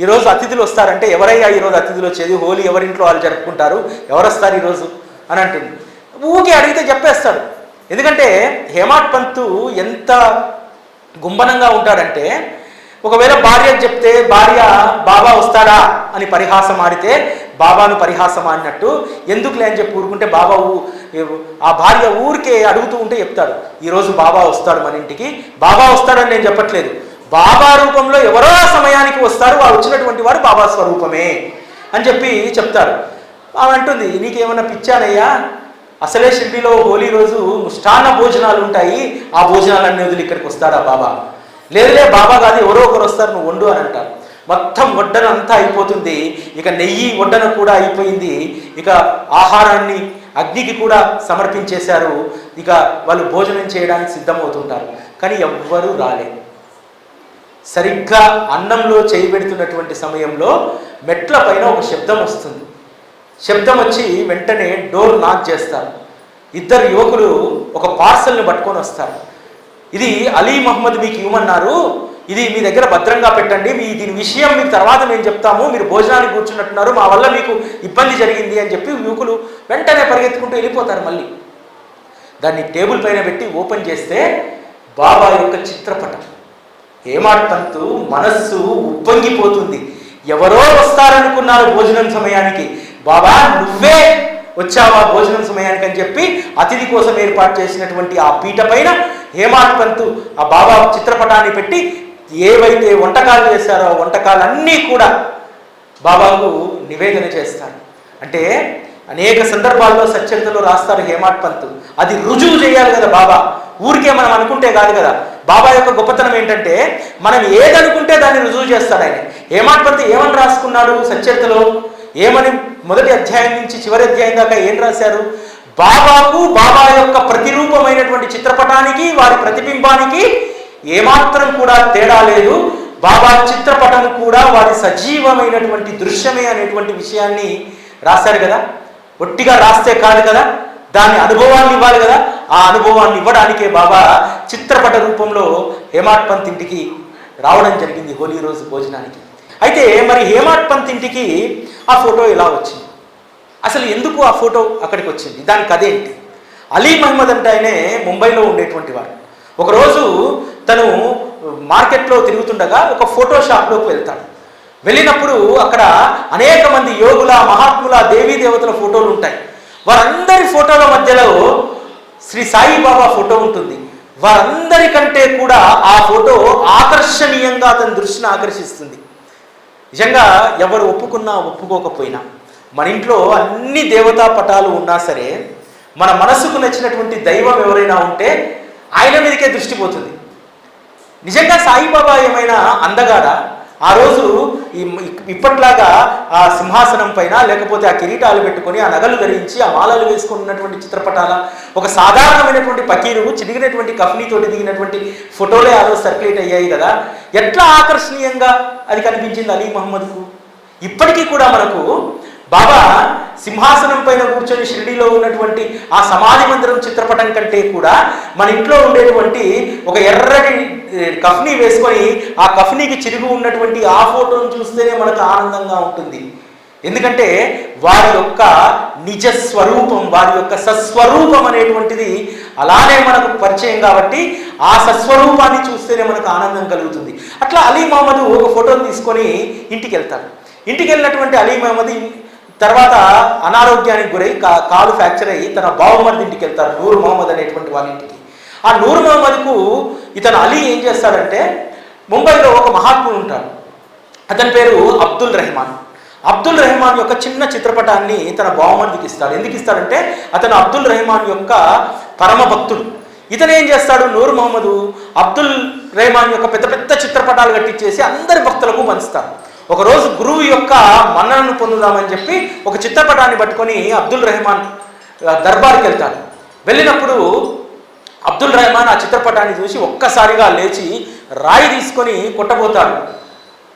ఈరోజు అతిథులు వస్తారంటే, ఎవరయ్యా ఈరోజు అతిథులు వచ్చేది, హోలీ ఎవరింట్లో వాళ్ళు జరుపుకుంటారు, ఎవరు వస్తారు ఈరోజు అని అంటుంది. ఊకే అడిగితే చెప్పేస్తాడు. ఎందుకంటే హేమాడ్ పంత్ ఎంత గుంభనంగా ఉంటాడంటే, ఒకవేళ భార్యకు చెప్తే భార్య బాబా వస్తాడా అని పరిహాసం ఆడితే బాబాను పరిహాసం ఆడినట్టు, ఎందుకులే అని చెప్పి ఊరుకుంటే బాబా ఆ భార్య ఊరికే అడుగుతూ ఉంటే చెప్తాడు, ఈరోజు బాబా వస్తాడు మన ఇంటికి. బాబా వస్తాడని నేను చెప్పట్లేదు, బాబా రూపంలో ఎవరో సమయానికి వస్తారు, వారు వచ్చినటువంటి వారు బాబా స్వరూపమే అని చెప్పి చెప్తారు. ఆమె అంటుంది, నీకేమన్నా పిచ్చానయ్యా, అసలే షిర్డీలో హోలీ రోజు ముష్టాన్న భోజనాలు ఉంటాయి, ఆ భోజనాలన్నీ వదిలి ఇక్కడికి వస్తాడా బాబా? లేదులే, బాబా కాదు, ఎవరో ఒకరు వస్తారు, నువ్వు వండు అని అంటారు. మొత్తం వడ్డన అంతా అయిపోతుంది, ఇక నెయ్యి వడ్డన కూడా అయిపోయింది, ఇక ఆహారాన్ని అగ్నికి కూడా సమర్పించేశారు, ఇక వాళ్ళు భోజనం చేయడానికి సిద్ధమవుతుంటారు. కానీ ఎవ్వరూ రాలేదు. సరిగ్గా అన్నంలో చేయబెడుతున్నటువంటి సమయంలో మెట్ల పైన ఒక శబ్దం వస్తుంది. శబ్దం వచ్చి వెంటనే డోర్ నాక్ చేస్తారు. ఇద్దరు యువకులు ఒక పార్సల్ని పట్టుకొని వస్తారు. ఇది అలీ మహమ్మద్ మీకు ఇవ్వమన్నారు, ఇది మీ దగ్గర భద్రంగా పెట్టండి, దీని విషయం మీకు తర్వాత మేము చెప్తాము, మీరు భోజనానికి కూర్చున్నట్టున్నారు, మా వల్ల మీకు ఇబ్బంది జరిగింది అని చెప్పి యువకులు వెంటనే పరిగెత్తుకుంటూ వెళ్ళిపోతారు. మళ్ళీ దాన్ని టేబుల్ పైన పెట్టి ఓపెన్ చేస్తే బాబా యొక్క చిత్రపటం. హేమాడ్ పంత్ మనస్సు ఉప్పొంగిపోతుంది. ఎవరో వస్తారనుకున్నారు భోజనం సమయానికి, బాబా నువ్వే వచ్చావా భోజనం సమయానికి అని చెప్పి అతిథి కోసం ఏర్పాటు చేసినటువంటి ఆ పీట పైన హేమాడ్ పంత్ ఆ బాబా చిత్రపటాన్ని పెట్టి ఏవైతే వంటకాలు చేశారో ఆ వంటకాలన్నీ కూడా బాబాకు నివేదన చేస్తాడు. అంటే అనేక సందర్భాల్లో సచ్చరితలో రాస్తారు హేమాడ్ పంత్, అది రుజువు చేయాలి కదా బాబా, ఊరికే మనం అనుకుంటే కాదు కదా. బాబా యొక్క గొప్పతనం ఏంటంటే మనం ఏదనుకుంటే దాన్ని రుజువు చేస్తాడు ఆయన. హేమాడ్ పంత్ ఏమని రాసుకున్నాడు సచ్చరితలో, ఏమని మొదటి అధ్యాయం నుంచి చివరి అధ్యాయం దాకా ఏం రాశారు? బాబాకు బాబా యొక్క ప్రతిరూపమైనటువంటి చిత్రపటానికి వారి ప్రతిబింబానికి ఏమాత్రం కూడా తేడా లేదు, బాబా చిత్రపటం కూడా వారి సజీవమైనటువంటి దృశ్యమే అనేటువంటి విషయాన్ని రాశారు కదా. ఒట్టిగా రాస్తే కాదు కదా, దాని అనుభవాన్ని ఇవ్వాలి కదా. ఆ అనుభవాన్ని ఇవ్వడానికే బాబా చిత్రపట రూపంలో హేమాడ్ పంత్ ఇంటికి రావడం జరిగింది హోలీ రోజు భోజనానికి. అయితే మరి హేమాడ్ పంత్ ఇంటికి ఆ ఫోటో ఎలా వచ్చింది, అసలు ఎందుకు ఆ ఫోటో అక్కడికి వచ్చింది, దానికి అదేంటి? అలీ మహమ్మద్ అంటే ఆయనే ముంబైలో ఉండేటువంటి వారు. ఒకరోజు తను మార్కెట్లో తిరుగుతుండగా ఒక ఫోటో షాప్లోకి వెళ్తాడు. వెళ్ళినప్పుడు అక్కడ అనేక మంది యోగుల, మహాత్ముల, దేవీ దేవతల ఫోటోలు ఉంటాయి. వారందరి ఫోటోల మధ్యలో శ్రీ సాయిబాబా ఫోటో ఉంటుంది. వారందరికంటే కూడా ఆ ఫోటో ఆకర్షణీయంగా అతని దృష్టిని ఆకర్షిస్తుంది. నిజంగా ఎవరు ఒప్పుకున్నా ఒప్పుకోకపోయినా, మన ఇంట్లో అన్ని దేవతా పటాలు ఉన్నా సరే, మన మనసుకు నచ్చినటువంటి దైవం ఎవరైనా ఉంటే ఆయన మీదకే దృష్టి పోతుంది. నిజంగా సాయిబాబా ఏమైనా అందగాడా? ఆ రోజు ఇప్పట్లాగా ఆ సింహాసనం పైన లేకపోతే ఆ కిరీటాలు పెట్టుకొని ఆ నగలు ధరించి ఆ మాలలు వేసుకున్నటువంటి చిత్రపటాల ఒక సాధారణమైనటువంటి పకీరు చిరిగినటువంటి కఫ్నీతోటి దిగినటువంటి ఫోటోలే ఆ రోజు సర్క్యులేట్ అయ్యాయి కదా. ఎట్లా ఆకర్షణీయంగా అది కనిపించింది అలీ మహమ్మద్కు? ఇప్పటికీ కూడా మనకు బాబా సింహాసనం పైన కూర్చొని షిరిడీలో ఉన్నటువంటి ఆ సమాధి మందిరం చిత్రపటం కంటే కూడా మన ఇంట్లో ఉండేటువంటి ఒక ఎర్రటి కఫ్నీ వేసుకొని ఆ కఫ్నీకి చిరుగు ఉన్నటువంటి ఆ ఫోటోను చూస్తేనే మనకు ఆనందంగా ఉంటుంది. ఎందుకంటే వారి యొక్క నిజ స్వరూపం, వారి యొక్క సస్వరూపం అనేటువంటిది అలానే మనకు పరిచయం కాబట్టి ఆ సస్వరూపాన్ని చూస్తేనే మనకు ఆనందం కలుగుతుంది. అట్లా అలీ మహమ్మద్ ఒక ఫోటోని తీసుకొని ఇంటికి వెళ్తాడు. ఇంటికి వెళ్ళినటువంటి అలీ మహమ్మద్ తర్వాత అనారోగ్యానికి గురై కాలు ఫ్రాక్చర్ అయ్యి తన బావమర్ది ఇంటికి వెళ్తారు, నూర్ మహమ్మద్ అనేటువంటి వాళ్ళ ఇంటికి. ఆ నూర్ మహమ్మద్కు ఇతను అలీ ఏం చేస్తాడంటే, ముంబైలో ఒక మహాత్ముడు ఉంటాడు, అతని పేరు అబ్దుల్ రెహమాన్. అబ్దుల్ రెహమాన్ యొక్క చిన్న చిత్రపటాన్ని తన బావమర్దికి ఇస్తాడు. ఎందుకు ఇస్తాడంటే అతను అబ్దుల్ రెహమాన్ యొక్క పరమ భక్తుడు. ఇతను ఏం చేస్తాడు, నూర్ మహమ్మద్ అబ్దుల్ రెహమాన్ యొక్క పెద్ద పెద్ద చిత్రపటాలు కట్టించేసి అందరి భక్తులకు పంచుతాడు. ఒకరోజు గురువు యొక్క మన్ననను పొందుదామని చెప్పి ఒక చిత్రపటాన్ని పట్టుకొని అబ్దుల్ రెహమాన్ దర్బార్కి వెళ్తాడు. వెళ్ళినప్పుడు అబ్దుల్ రెహమాన్ ఆ చిత్రపటాన్ని చూసి ఒక్కసారిగా లేచి రాయి తీసుకొని కొట్టబోతాడు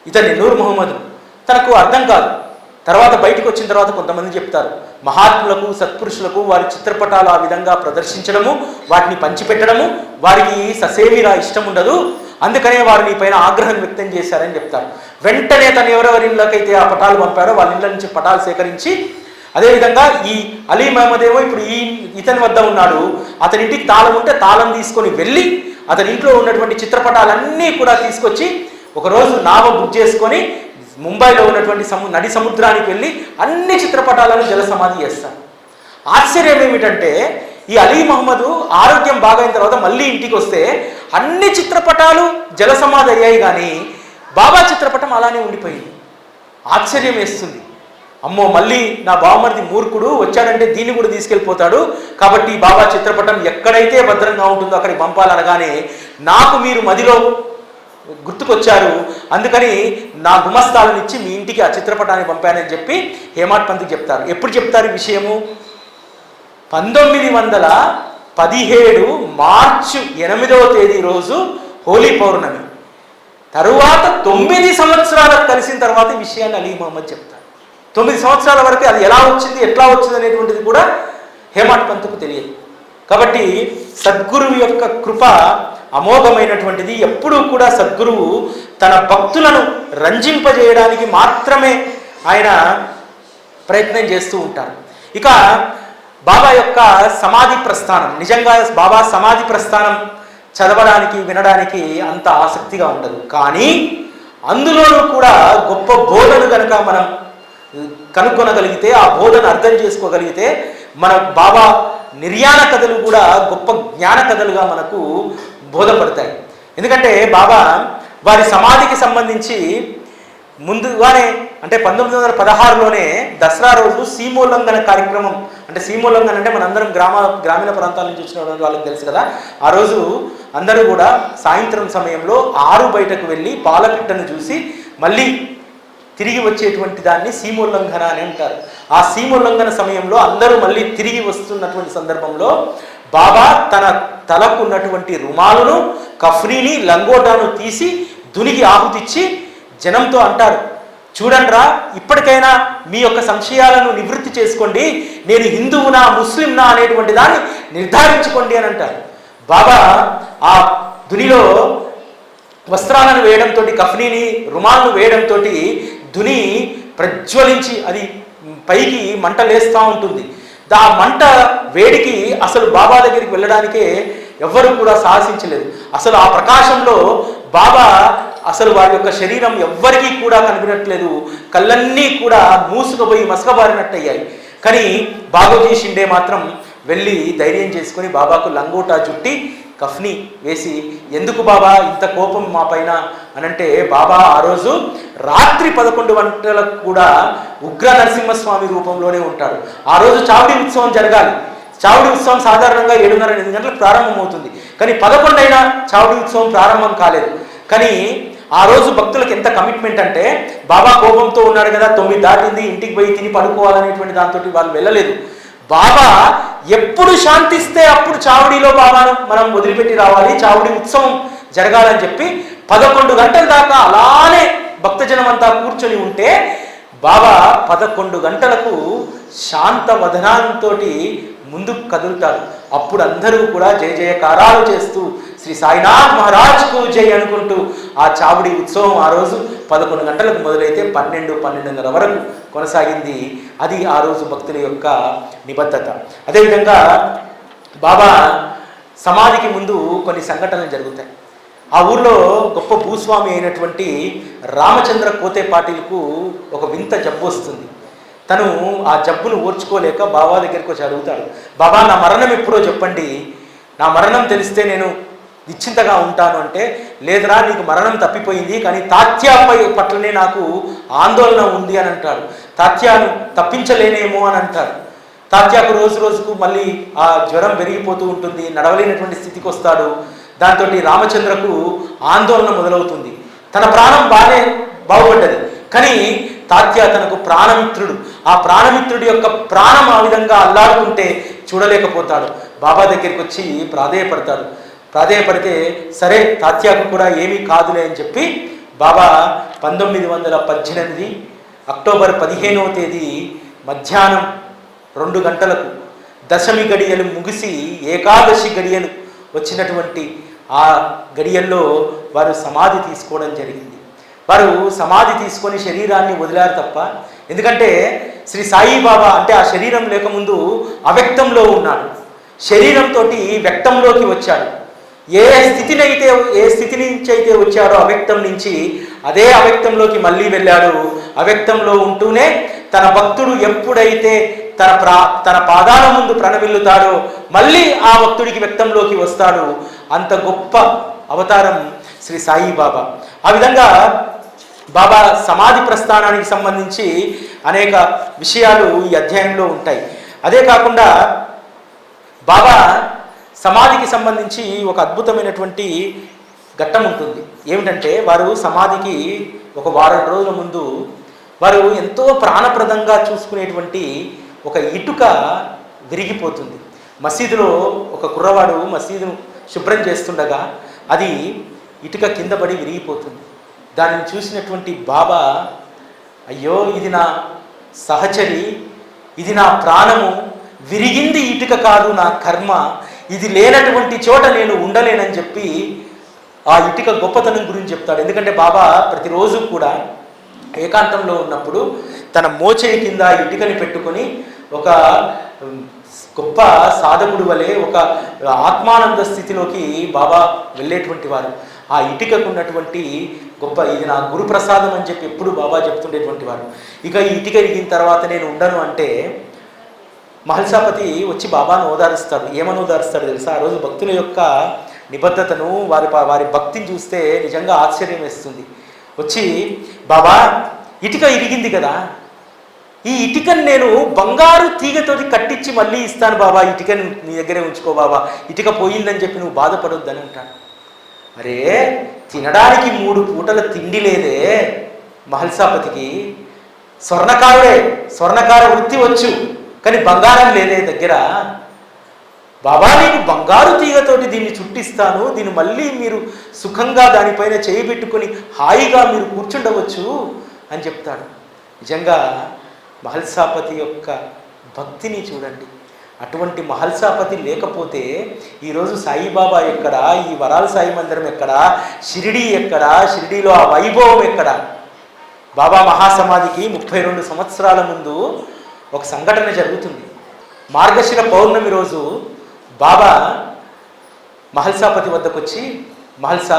ఇతన్ని నూర్ మహమ్మద్. తనకు అర్థం కాదు. తర్వాత బయటకు వచ్చిన తర్వాత కొంతమంది చెప్తారు, మహాత్ములకు సత్పురుషులకు వారి చిత్రపటాలు ఆ విధంగా ప్రదర్శించడము, వాటిని పంచిపెట్టడము వారికి ససేమిరా ఇష్టం ఉండదు, అందుకనే వారు నీ పైన ఆగ్రహం వ్యక్తం చేశారని చెప్తారు. వెంటనే తను ఎవరెవరి ఇళ్ళకైతే ఆ పటాలు పంపారో వాళ్ళ ఇళ్ళ నుంచి పటాలు సేకరించి, అదేవిధంగా ఈ అలీ మహమ్మద్ ఏమో ఇప్పుడు ఇతని వద్ద ఉన్నాడు, అతని ఇంటికి తాళం ఉంటే తాళం తీసుకొని వెళ్ళి అతని ఇంట్లో ఉన్నటువంటి చిత్రపటాలన్నీ కూడా తీసుకొచ్చి ఒకరోజు నావ బుక్ చేసుకొని ముంబైలో ఉన్నటువంటి నడి సముద్రానికి వెళ్ళి అన్ని చిత్రపటాలను జల సమాధి చేస్తాడు. ఆశ్చర్యం ఏమిటంటే ఈ అలీ మహమ్మద్ ఆరోగ్యం బాగైన తర్వాత మళ్ళీ ఇంటికి వస్తే అన్ని చిత్రపటాలు జల సమాధి అయ్యాయి, కానీ బాబా చిత్రపటం అలానే ఉండిపోయింది. ఆశ్చర్యం వేస్తుంది. అమ్మో, మళ్ళీ నా బావమరిది మూర్ఖుడు వచ్చాడంటే దీన్ని కూడా తీసుకెళ్ళిపోతాడు, కాబట్టి బాబా చిత్రపటం ఎక్కడైతే భద్రంగా ఉంటుందో అక్కడికి పంపాలనగానే నాకు మీరు మదిలో గుర్తుకొచ్చారు, అందుకని నా గుమస్తాలను ఇచ్చి మీ ఇంటికి ఆ చిత్రపటాన్ని పంపానని చెప్పి హేమాడ్ పంత్కి చెప్తారు. ఎప్పుడు చెప్తారు ఈ విషయము? 1917 మార్చి 8వ తేదీ రోజు హోలీ పౌర్ణమి తరువాత 9 సంవత్సరాలకు కలిసిన తర్వాత ఈ విషయాన్ని అలీ మహమ్మద్ చెప్తారు. 9 సంవత్సరాల వరకు అది ఎలా వచ్చింది, ఎట్లా వచ్చింది అనేటువంటిది కూడా హేమాడ్ పంత్కు తెలియదు. కాబట్టి సద్గురువు యొక్క కృప అమోఘమైనటువంటిది. ఎప్పుడూ కూడా సద్గురువు తన భక్తులను రంజింపజేయడానికి మాత్రమే ఆయన ప్రయత్నం చేస్తూ ఉంటారు. ఇక బాబా యొక్క సమాధి ప్రస్థానం, నిజంగా బాబా సమాధి ప్రస్థానం చదవడానికి వినడానికి అంత ఆసక్తిగా ఉండదు, కానీ అందులోనూ కూడా గొప్ప బోధను కనుక మనం కనుక్కొనగలిగితే, ఆ బోధను అర్థం చేసుకోగలిగితే మన బాబా నిర్యాణ కథలు కూడా గొప్ప జ్ఞాన కథలుగా మనకు బోధపడతాయి. ఎందుకంటే బాబా వారి సమాధికి సంబంధించి ముందుగానే అంటే 1916లోనే దసరా రోజు సీమోల్లంఘన కార్యక్రమం, అంటే సీమోల్లంఘన అంటే మనందరం గ్రామీణ ప్రాంతాల నుంచి వచ్చిన వాళ్ళకి తెలుసు కదా, ఆ రోజు అందరూ కూడా సాయంత్రం సమయంలో ఆరు బయటకు వెళ్ళి పాలపిట్టను చూసి మళ్ళీ తిరిగి వచ్చేటువంటి దాన్ని సీమోల్లంఘన అని అంటారు. ఆ సీమోల్లంఘన సమయంలో అందరూ మళ్ళీ తిరిగి వస్తున్నటువంటి సందర్భంలో బాబా తన తలకు ఉన్నటువంటి రుమాలును, కఫ్రీని, లంగోటాను తీసి దునికి ఆహుతిచ్చి జనంతో అంటారు, చూడండిరా, ఇప్పటికైనా మీ యొక్క సంశయాలను నివృత్తి చేసుకోండి, నేను హిందువునా ముస్లింనా అనేటువంటి దాన్ని నిర్ధారించుకోండి అని అంటారు. బాబా ఆ దునిలో వస్త్రాలను వేయడంతో, కఫ్నీని రుమాలను వేయడంతో దుని ప్రజ్వలించి అది పైకి మంట లేస్తూ ఉంటుంది. ఆ మంట వేడికి అసలు బాబా దగ్గరికి వెళ్ళడానికే ఎవ్వరూ కూడా సాహసించలేదు. అసలు ఆ ప్రకాశంలో బాబా అసలు వారి యొక్క శరీరం ఎవ్వరికీ కూడా కనిపించట్లేదు, కళ్ళన్నీ కూడా మూసుకుపోయి మసకబారినట్టయ్యాయి. కానీ బాగోజీ షిండే మాత్రం వెళ్ళి ధైర్యం చేసుకొని బాబాకు లంగోటా చుట్టి కఫ్ని వేసి, ఎందుకు బాబా ఇంత కోపం మా పైన అనంటే, బాబా ఆ రోజు రాత్రి 11 గంటలకు కూడా ఉగ్ర నరసింహస్వామి రూపంలోనే ఉంటాడు. ఆ రోజు చావడి ఉత్సవం జరగాలి. చావడి ఉత్సవం సాధారణంగా 7:30-8 గంటలకు ప్రారంభమవుతుంది, కానీ 11 అయినా చావడి ఉత్సవం ప్రారంభం కాలేదు. కానీ ఆ రోజు భక్తులకు ఎంత కమిట్మెంట్ అంటే, బాబా కోపంతో ఉన్నాడు కదా, 9 దాటింది, ఇంటికి పోయి తిని పడుకోవాలనేటువంటి దాంతో వాళ్ళు వెళ్ళలేదు. బాబా ఎప్పుడు శాంతిస్తే అప్పుడు చావడిలో బాబాను మనం వదిలిపెట్టి రావాలి, చావడి ఉత్సవం జరగాలని చెప్పి 11 గంటల దాకా అలానే భక్తజనం అంతా కూర్చొని ఉంటే బాబా 11 గంటలకు శాంత వదనంతో ముందుకు కదులుతారు. అప్పుడు అందరూ కూడా జయ జయకారాలు చేస్తూ శ్రీ సాయినాథ్ మహారాజ్కు జై అనుకుంటూ ఆ చావుడి ఉత్సవం ఆ రోజు 11 గంటలకు మొదలైతే 12-12:30 వరకు కొనసాగింది. అది ఆ రోజు భక్తుల యొక్క నిబద్ధత. అదేవిధంగా బాబా సమాధికి ముందు కొన్ని సంఘటనలు జరుగుతాయి. ఆ ఊర్లో గొప్ప భూస్వామి అయినటువంటి రామచంద్ర కోతే పాటిల్కు ఒక వింత జబ్బు వస్తుంది. తను ఆ జబ్బును ఓర్చుకోలేక బాబా దగ్గరికి వచ్చి అడుగుతాడు, బాబా నా మరణం ఎప్పుడో చెప్పండి, నా మరణం తెలిస్తే నేను నిశ్చింతగా ఉంటాను. అంటే లేదురా నీకు మరణం తప్పిపోయింది, కానీ తాత్యాపై పట్లనే నాకు ఆందోళన ఉంది అని అంటాడు. తాత్యాను తప్పించలేనేమో అని అంటారు. తాత్యాకు రోజు రోజుకు మళ్ళీ ఆ జ్వరం పెరిగిపోతూ ఉంటుంది, నడవలేనటువంటి స్థితికి వస్తాడు. దాంతో రామచంద్రకు ఆందోళన మొదలవుతుంది. తన ప్రాణం బాగుపడ్డది, కానీ తాత్య తనకు ప్రాణమిత్రుడు. ఆ ప్రాణమిత్రుడి యొక్క ప్రాణం ఆ విధంగా అల్లాడుకుంటే చూడలేకపోతాడు. బాబా దగ్గరికి వచ్చి ప్రాధేయపడితే సరే తాత్యాకు కూడా ఏమీ కాదులే అని చెప్పి బాబా 1918 అక్టోబర్ 15వ తేదీ మధ్యాహ్నం 2 గంటలకు దశమి గడియలు ముగిసి ఏకాదశి గడియలు వచ్చినటువంటి ఆ గడియల్లో వారు సమాధి తీసుకోవడం జరిగింది. వారు సమాధి తీసుకొని శరీరాన్ని వదిలారు తప్ప, ఎందుకంటే శ్రీ సాయిబాబా అంటే ఆ శరీరం లేకముందు అవ్యక్తంలో ఉన్నాడు, శరీరంతో వ్యక్తంలోకి వచ్చాడు. ఏ స్థితి నుంచి అయితే వచ్చాడో అవ్యక్తం నుంచి అదే అవ్యక్తంలోకి మళ్ళీ వెళ్ళాడు. అవ్యక్తంలో ఉంటూనే తన భక్తుడు ఎప్పుడైతే తన పాదాల ముందు ప్రణమిల్లుతాడో మళ్ళీ ఆ భక్తుడికి వ్యక్తంలోకి వస్తాడు. అంత గొప్ప అవతారం శ్రీ సాయిబాబా. ఆ విధంగా బాబా సమాధి ప్రస్థానానికి సంబంధించి అనేక విషయాలు ఈ అధ్యాయంలో ఉంటాయి. అదే కాకుండా బాబా సమాధికి సంబంధించి ఒక అద్భుతమైనటువంటి ఘట్టం ఉంటుంది. ఏమిటంటే వారు సమాధికి ఒక వారం రోజుల ముందు వారు ఎంతో ప్రాణప్రదంగా చూసుకునేటువంటి ఒక ఇటుక విరిగిపోతుంది. మసీదులో ఒక కుర్రవాడు మసీదును శుభ్రం చేస్తుండగా అది ఇటుక కింద పడి విరిగిపోతుంది. దానిని చూసినటువంటి బాబా, అయ్యో ఇది నా సహచరి, ఇది నా ప్రాణము, విరిగింది ఇటుక కాదు నా కర్మ, ఇది లేనటువంటి చోట నేను ఉండలేనని చెప్పి ఆ ఇటుక గొప్పతనం గురించి చెప్తాడు. ఎందుకంటే బాబా ప్రతిరోజు కూడా ఏకాంతంలో ఉన్నప్పుడు తన మోచేయి కింద ఇటుకని పెట్టుకొని ఒక గొప్ప సాధకుడు వలె ఒక ఆత్మానంద స్థితిలోకి బాబా వెళ్ళేటువంటి వారు. ఆ ఇటుకకు ఉన్నటువంటి గొప్ప ఇది నా గురు ప్రసాదం అని చెప్పి ఎప్పుడు బాబా చెప్తుండేటువంటి వారు. ఇక ఈ ఇటుక ఇరిగిన తర్వాత నేను ఉండను అంటే మహల్సాపతి వచ్చి బాబాను ఓదారుస్తాడు. ఏమని ఓదారుస్తాడు తెలుసా? ఆ రోజు భక్తుల యొక్క నిబద్ధతను వారి భక్తిని చూస్తే నిజంగా ఆశ్చర్యం వేస్తుంది. వచ్చి, బాబా ఇటుక ఇరిగింది కదా, ఈ ఇటుకను నేను బంగారు తీగతోటి కట్టించి మళ్ళీ ఇస్తాను బాబా, ఇటుకను నీ దగ్గరే ఉంచుకో బాబా, ఇటుక పోయిందని చెప్పి నువ్వు బాధపడొద్దని అంటాడు. అరే తినడానికి 3 పూటల తిండి లేదే మహల్సాపతికి, స్వర్ణకార వృత్తి వచ్చు, కానీ బంగారం లేదే దగ్గర. బాబా నీకు బంగారు తీగతోటి దీన్ని చుట్టిస్తాను, దీన్ని మళ్ళీ మీరు సుఖంగా దానిపైన చేయబెట్టుకొని హాయిగా మీరు కూర్చుండవచ్చు అని చెప్తాడు. నిజంగా మహల్సాపతి యొక్క భక్తిని చూడండి. అటువంటి మహల్సాపతి లేకపోతే ఈరోజు సాయిబాబా ఎక్కడ, ఈ వరాల సాయి మందిరం ఎక్కడ, షిరిడీ ఎక్కడ, షిరిడీలో ఆ వైభవం ఎక్కడ? బాబా మహాసమాధికి 32 సంవత్సరాల ముందు ఒక సంఘటన జరుగుతుంది. మార్గశిర పౌర్ణమి రోజు బాబా మహల్సాపతి వద్దకు వచ్చి, మహల్సా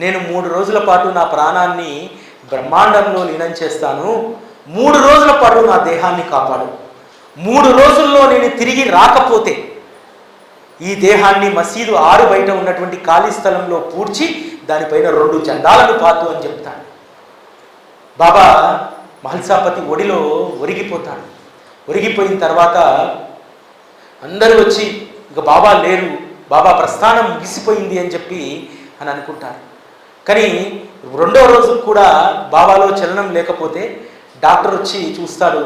నేను 3 రోజుల పాటు నా ప్రాణాన్ని బ్రహ్మాండంలో లీనం చేస్తాను, 3 రోజుల పాటు నా దేహాన్ని కాపాడు, 3 రోజుల్లో నేను తిరిగి రాకపోతే ఈ దేహాన్ని మసీదు ఆరు బయట ఉన్నటువంటి ఖాళీ స్థలంలో పూడ్చి దానిపైన 2 జెండాలను పాతు అని చెప్తాడు. బాబా మహల్సాపతి ఒడిలో ఒరిగిపోతాడు. ఒరిగిపోయిన తర్వాత అందరూ వచ్చి ఇక బాబా లేరు, బాబా ప్రస్థానం ముగిసిపోయింది అని చెప్పి అని అనుకుంటారు. కానీ 2వ రోజు కూడా బాబాలో చలనం లేకపోతే డాక్టర్ వచ్చి చూస్తాడు.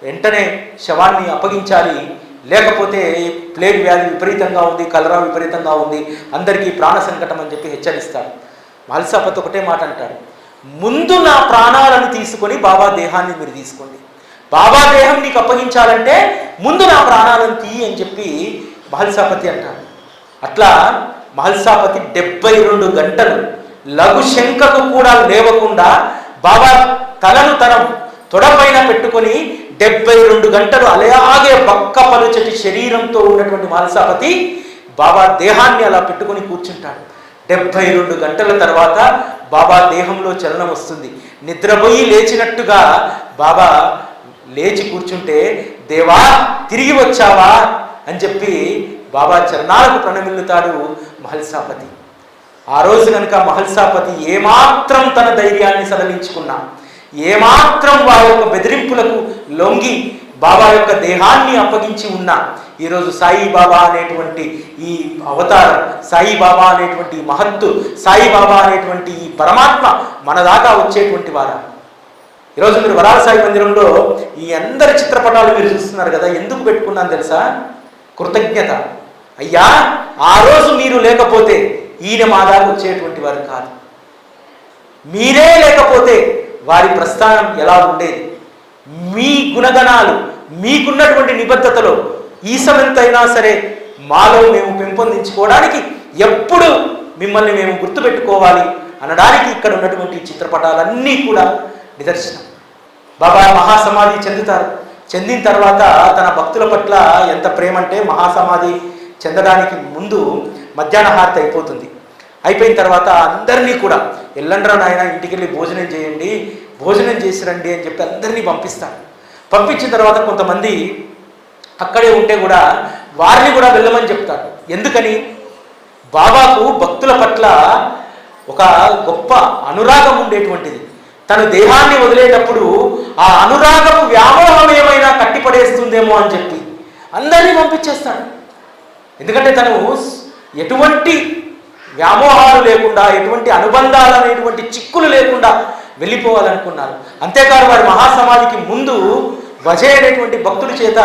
వెంటనే శవాన్ని అప్పగించాలి, లేకపోతే ప్లేగ్ వ్యాధి విపరీతంగా ఉంది, కలరా విపరీతంగా ఉంది, అందరికీ ప్రాణ సంకటం అని చెప్పి హెచ్చరిస్తాడు. మహల్సాపతి ఒకటే మాట అంటాడు, ముందు నా ప్రాణాలను తీసుకొని బాబా దేహాన్ని మీరు తీసుకోండి, బాబా దేహం నీకు అప్పగించాలంటే ముందు నా ప్రాణాలను తీయి అని చెప్పి మహల్సాపతి అంటాడు. అట్లా మహల్సాపతి 72 గంటలు లఘు శంకకు కూడా లేవకుండా బాబా తలను తన తొడపైన పెట్టుకొని 72 గంటలు అలాగే బక్క పలుచటి శరీరంతో ఉన్నటువంటి మహల్సాపతి బాబా దేహాన్ని అలా పెట్టుకొని కూర్చుంటాడు. 72 గంటల తర్వాత బాబా దేహంలో చలనం వస్తుంది. నిద్రపోయి లేచినట్టుగా బాబా లేచి కూర్చుంటే, దేవా తిరిగి వచ్చావా అని చెప్పి బాబా చరణాలకు ప్రణమిల్లుతాడు మహల్సాపతి. ఆ రోజు కనుక మహల్సాపతి ఏమాత్రం తన ధైర్యాన్ని సడలించుకున్నా, ఏమాత్రం వారి యొక్క బెదిరింపులకు లొంగి బాబా యొక్క దేహాన్ని అప్పగించి ఉన్నా, ఈరోజు సాయిబాబా అనేటువంటి ఈ అవతారం, సాయిబాబా అనేటువంటి మహత్తు, సాయిబాబా అనేటువంటి ఈ పరమాత్మ మన దాకా వచ్చేటువంటి వారా. ఈరోజు మీరు వరాల సాయి మందిరంలో ఈ అందరి చిత్రపటాలు మీరు చూస్తున్నారు కదా, ఎందుకు పెట్టుకున్నాను తెలుసా? కృతజ్ఞత. అయ్యా, ఆ రోజు మీరు లేకపోతే ఈయన మా దాకా వచ్చేటువంటి వారు కాదు, మీరే లేకపోతే వారి ప్రస్థానం ఎలా ఉండేది? మీ గుణగణాలు, మీకున్నటువంటి నిబద్ధతలో ఈసమెంతైనా సరే మాలో మేము పెంపొందించుకోవడానికి ఎప్పుడు మిమ్మల్ని మేము గుర్తుపెట్టుకోవాలి అనడానికి ఇక్కడ ఉన్నటువంటి చిత్రపటాలన్నీ కూడా నిదర్శనం. బాబా మహాసమాధి చెందిన తర్వాత తన భక్తుల పట్ల ఎంత ప్రేమ అంటే, మహాసమాధి చెందడానికి ముందు మధ్యాహ్న హారతి అయిపోతుంది. అయిపోయిన తర్వాత అందరినీ కూడా ఎల్లండ్రా నాయన ఇంటికి వెళ్ళి భోజనం చేయండి, భోజనం చేసి రండి అని చెప్పి అందరినీ పంపిస్తాడు. పంపించిన తర్వాత కొంతమంది అక్కడే ఉంటే కూడా వారిని కూడా వెళ్ళమని చెప్తాడు. ఎందుకని? బాబాకు భక్తుల పట్ల ఒక గొప్ప అనురాగం ఉండేటువంటిది. తను దేహాన్ని వదిలేటప్పుడు ఆ అనురాగపు వ్యామోహం ఏమైనా కట్టిపడేస్తుందేమో అని చెప్పి అందరినీ పంపించేస్తాడు. ఎందుకంటే తను ఎటువంటి వ్యామోహాలు లేకుండా, ఎటువంటి అనుబంధాలు అనేటువంటి చిక్కులు లేకుండా వెళ్ళిపోవాలనుకున్నారు. అంతేకాదు వారి మహాసమాధికి ముందు వజే అనేటువంటి భక్తుడి చేత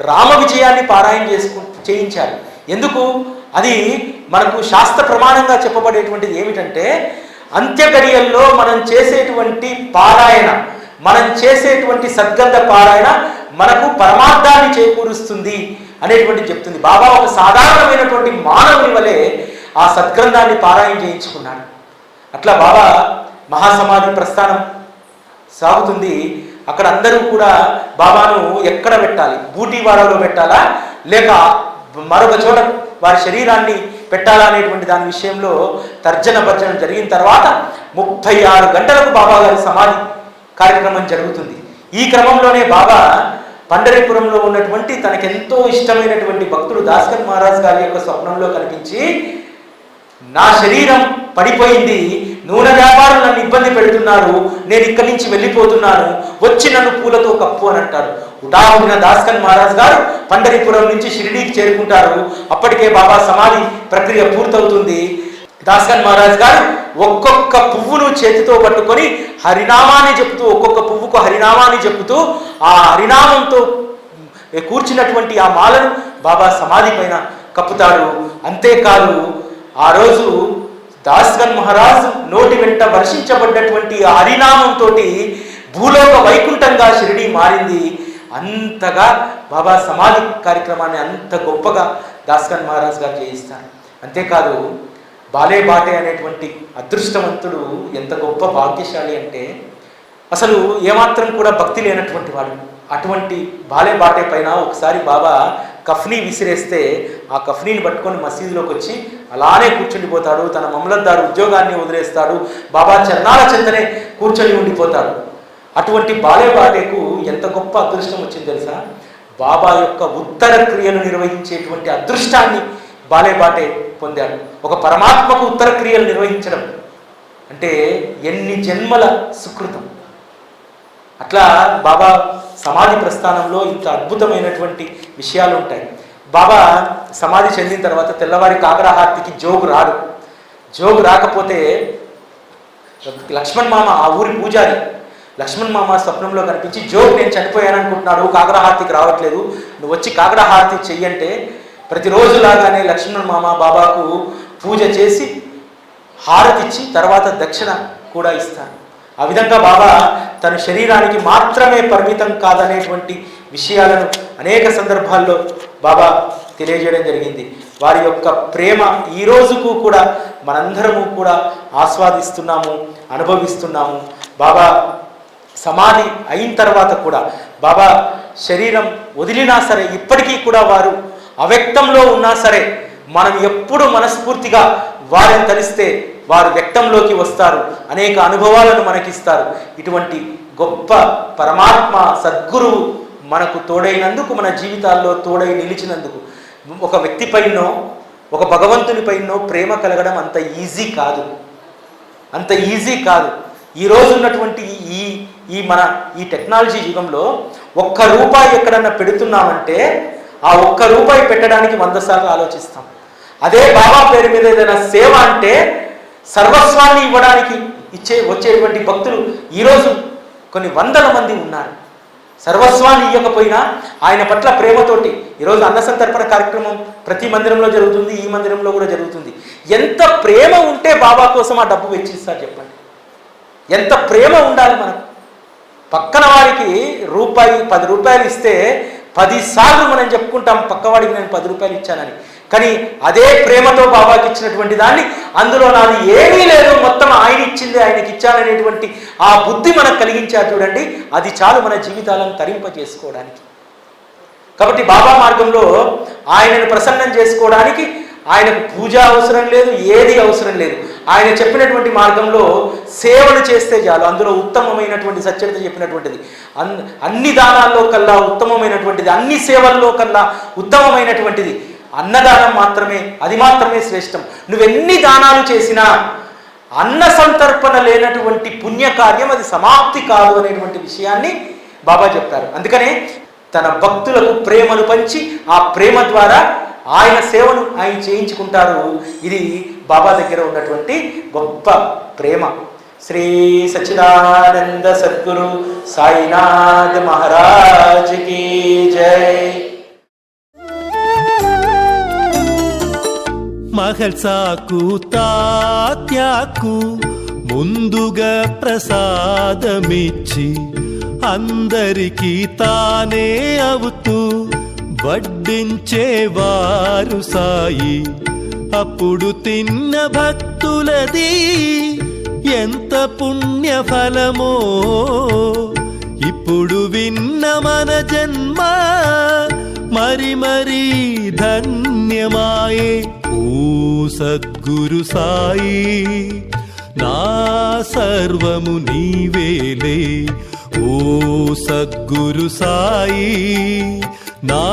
రామ విజయాన్ని పారాయణ చేయించారు. ఎందుకు? అది మనకు శాస్త్ర ప్రమాణంగా చెప్పబడేటువంటిది ఏమిటంటే, అంత్యగడియల్లో మనం చేసేటువంటి పారాయణ, మనం చేసేటువంటి సద్గంధ పారాయణ మనకు పరమార్థాన్ని చేకూరుస్తుంది అనేటువంటి చెప్తుంది. బాబా ఒక సాధారణమైనటువంటి మానవుని వలె ఆ సద్గ్రంథాన్ని పారాయణ చేయించుకున్నాడు. అట్లా బాబా మహాసమాధి ప్రస్థానం సాగుతుంది. అక్కడ అందరూ కూడా బాబాను ఎక్కడ పెట్టాలి, బూటీవాడలో పెట్టాలా లేక మరొక చోట వారి శరీరాన్ని పెట్టాలా అనేటువంటి దాని విషయంలో తర్జన భర్జన జరిగిన తర్వాత 36 గంటలకు బాబా గారి సమాధి కార్యక్రమం జరుగుతుంది. ఈ క్రమంలోనే బాబా పండరీపురంలో ఉన్నటువంటి తనకెంతో ఇష్టమైనటువంటి భక్తుడు దాస్కన్ మహారాజ్ గారి యొక్క స్వప్నంలో కనిపించి, నా శరీరం పడిపోయింది, నూనె వ్యాపారులు నన్ను ఇబ్బంది పెడుతున్నారు, నేను ఇక్కడి నుంచి వెళ్ళిపోతున్నాను, వచ్చి నన్ను పూలతో కప్పు అని అంటారు. ఉదాహరణ దాస్కన్ మహారాజ్ గారు పండరీపురం నుంచి షిరిడీకి చేరుకుంటారు. అప్పటికే బాబా సమాధి ప్రక్రియ పూర్తవుతుంది. దాస్కన్ మహారాజ్ గారు ఒక్కొక్క పువ్వును చేతితో పట్టుకొని హరినామాన్ని చెప్తూ, ఒక్కొక్క పువ్వుకు హరినామాన్ని చెప్తూ ఆ హరినామంతో కూర్చున్నటువంటి ఆ మాలను బాబా సమాధి పైన కప్పుతాడు. అంతేకాదు ఆ రోజు దాస్కన్ మహారాజ్ నోటి వెంట వర్షించబడ్డటువంటి ఆ హరినామంతో భూలోక వైకుంఠంగా షిరిడీ మారింది. అంతగా బాబా సమాధి కార్యక్రమాన్ని అంత గొప్పగా దాస్కన్ మహారాజ్ గారు చేయిస్తారు. అంతేకాదు బాలే బాటే అనేటువంటి అదృష్టవంతుడు ఎంత గొప్ప భాగ్యశాలి అంటే, అసలు ఏమాత్రం కూడా భక్తి లేనటువంటి వాడు. అటువంటి బాలే బాటే పైన ఒకసారి బాబా కఫ్నీ విసిరేస్తే ఆ కఫ్నీని పట్టుకొని మసీదులోకి వచ్చి అలానే కూర్చుండిపోతాడు. తన మమలద్దారు ఉద్యోగాన్ని వదిలేస్తాడు. బాబా చరణాల చెంతనే కూర్చొని ఉండిపోతాడు. అటువంటి బాలే బాటేకు ఎంత గొప్ప అదృష్టం వచ్చింది తెలుసా? బాబా యొక్క ఉత్తర క్రియలు నిర్వహించేటువంటి అదృష్టాన్ని బాలే బాటే పొందాడు. ఒక పరమాత్మకు ఉత్తర క్రియలు నిర్వహించడం అంటే ఎన్ని జన్మల సుకృతం. అట్లా బాబా సమాధి ప్రస్థానంలో ఇంత అద్భుతమైనటువంటి విషయాలు ఉంటాయి. బాబా సమాధి చెందిన తర్వాత తెల్లవారి కాకరహారతికి జోగు రాడు. జోగు రాకపోతే లక్ష్మణ్ మామ, ఆ ఊరి పూజారి లక్ష్మణ్ మామ స్వప్నంలో కనిపించి, జోగు నేను చనిపోయాను అనుకుంటున్నాడు, కాకరహారతికి రావట్లేదు, నువ్వు వచ్చి కాకరహారతి చెయ్యంటే ప్రతిరోజులాగానే లక్ష్మణ్ మామ బాబాకు పూజ చేసి హారతిచ్చి తర్వాత దక్షిణ కూడా ఇస్తాను. ఆ విధంగా బాబా తన శరీరానికి మాత్రమే పరిమితం కాదనేటువంటి విషయాలను అనేక సందర్భాల్లో బాబా తెలియజేయడం జరిగింది. వారి యొక్క ప్రేమ ఈ రోజుకు కూడా మనందరము కూడా ఆస్వాదిస్తున్నాము, అనుభవిస్తున్నాము. బాబా సమాధి అయిన తర్వాత కూడా, బాబా శరీరం వదిలినా సరే, ఇప్పటికీ కూడా వారు అవ్యక్తంలో ఉన్నా సరే, మనం ఎప్పుడు మనస్ఫూర్తిగా వారిని తలిస్తే వారు వ్యక్తంలోకి వస్తారు, అనేక అనుభవాలను మనకిస్తారు. ఇటువంటి గొప్ప పరమాత్మ సద్గురువు మనకు తోడైనందుకు, మన జీవితాల్లో తోడై నిలిచినందుకు, ఒక వ్యక్తిపైనో ఒక భగవంతునిపైనో ప్రేమ కలగడం అంత ఈజీ కాదు, అంత ఈజీ కాదు. ఈరోజు ఉన్నటువంటి ఈ టెక్నాలజీ యుగంలో ₹1 ఎక్కడన్నా పెడుతున్నామంటే ఆ ₹1 పెట్టడానికి 100 సార్లు ఆలోచిస్తాం. అదే బాబా పేరు మీద ఏదైనా సేవ అంటే సర్వస్వాన్ని ఇవ్వడానికి వచ్చేటువంటి భక్తులు ఈరోజు కొన్ని వందల మంది ఉన్నారు. సర్వస్వాన్ని ఇవ్వకపోయినా ఆయన పట్ల ప్రేమతోటి ఈరోజు అన్న సంతర్పణ కార్యక్రమం ప్రతి మందిరంలో జరుగుతుంది, ఈ మందిరంలో కూడా జరుగుతుంది. ఎంత ప్రేమ ఉంటే బాబా కోసం ఆ డబ్బు వెచ్చిస్తారు చెప్పండి. ఎంత ప్రేమ ఉండాలి మనకు. పక్కన వారికి ₹10 ఇస్తే 10 సార్లు మనం చెప్పుకుంటాం పక్కవాడికి నేను ₹10 ఇచ్చానని. కానీ అదే ప్రేమతో బాబాకి ఇచ్చినటువంటి దాన్ని, అందులో నాది ఏమీ లేదు, మొత్తం ఆయన ఇచ్చింది ఆయనకి ఇచ్చాననేటువంటి ఆ బుద్ధి మనకు కలిగించారు చూడండి, అది చాలు మన జీవితాలను తరింపజేసుకోవడానికి. కాబట్టి బాబా మార్గంలో ఆయనను ప్రసన్నం చేసుకోవడానికి ఆయనకు పూజ అవసరం లేదు, ఏది అవసరం లేదు. ఆయన చెప్పినటువంటి మార్గంలో సేవలు చేస్తే చాలు. అందులో ఉత్తమమైనటువంటి సచ్చరిత చెప్పినటువంటిది, అన్ని దానాల్లో కల్లా ఉత్తమమైనటువంటిది, అన్ని సేవల్లో కల్లా ఉత్తమమైనటువంటిది అన్నదానం మాత్రమే. అది మాత్రమే శ్రేష్టం. నువ్వెన్ని దానాలు చేసినా అన్న సంతర్పణ లేనటువంటి పుణ్యకార్యం అది సమాప్తి కాదు అనేటువంటి విషయాన్ని బాబా చెప్తారు. అందుకనే తన భక్తులకు ప్రేమను పంచి ఆ ప్రేమ ద్వారా ఆయన సేవను ఆయన చేయించుకుంటారు. ఇది బాబా దగ్గర ఉన్నటువంటి గొప్ప ప్రేమ. శ్రీ సచ్చిదానంద సద్గురు సాయినాథ్ మహారాజ్ కీ జై. మహల్సాకు తాత్యాకు ముందుగా ప్రసాదమిచ్చి అందరికీ తానే అవుతూ వడ్డించేవారు సాయి. అప్పుడు తిన్న భక్తులది ఎంత పుణ్యఫలమో, ఇప్పుడు విన్న మన జన్మ మరి మరి ధన్యమాయే. ఓ సద్గురు సాయి నా సర్వము నీవేలే. ఓ సద్గురు సాయి నా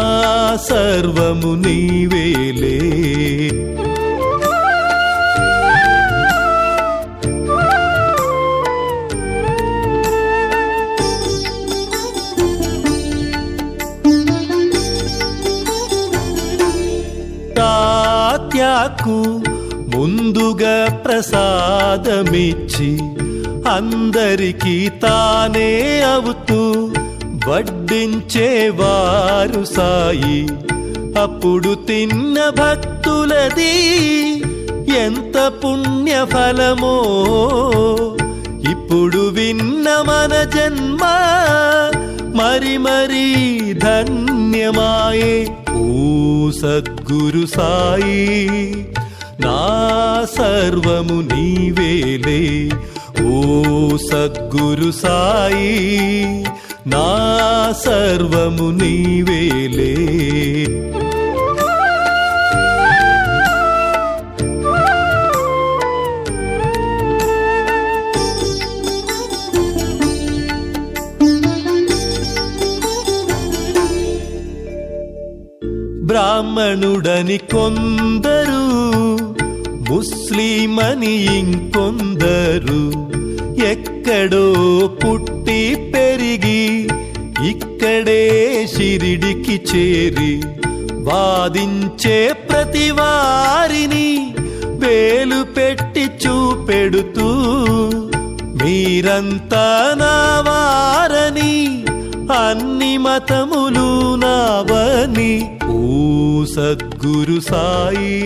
సర్వము నీవేలే. తాత్యాకు ముందుగా ప్రసాదమిచ్చి అందరికీ తానే అవుతూ వడ్డించేవారు సాయి. అప్పుడు తిన్న భక్తులది ఎంత పుణ్యఫలమో, ఇప్పుడు విన్న మన జన్మ మరి మరి ధన్యమాయే. ఓ సద్గురు సాయి నా సర్వము నీవేలే. ఓ సద్గురు సాయి నా సర్వము నీవేలే. బ్రాహ్మణుడని కొందరు, ముస్లిమని ఇంకొందరు, ఎక్కడో పుట్టి పెరిగి ఇక్కడే షిరిడికి చేరి వాదించే ప్రతివారిని వేలు పెట్టి చూపెడుతూ మీరంతా నా వారని, అన్ని మతములు నావని. ఓ సద్గురు సాయి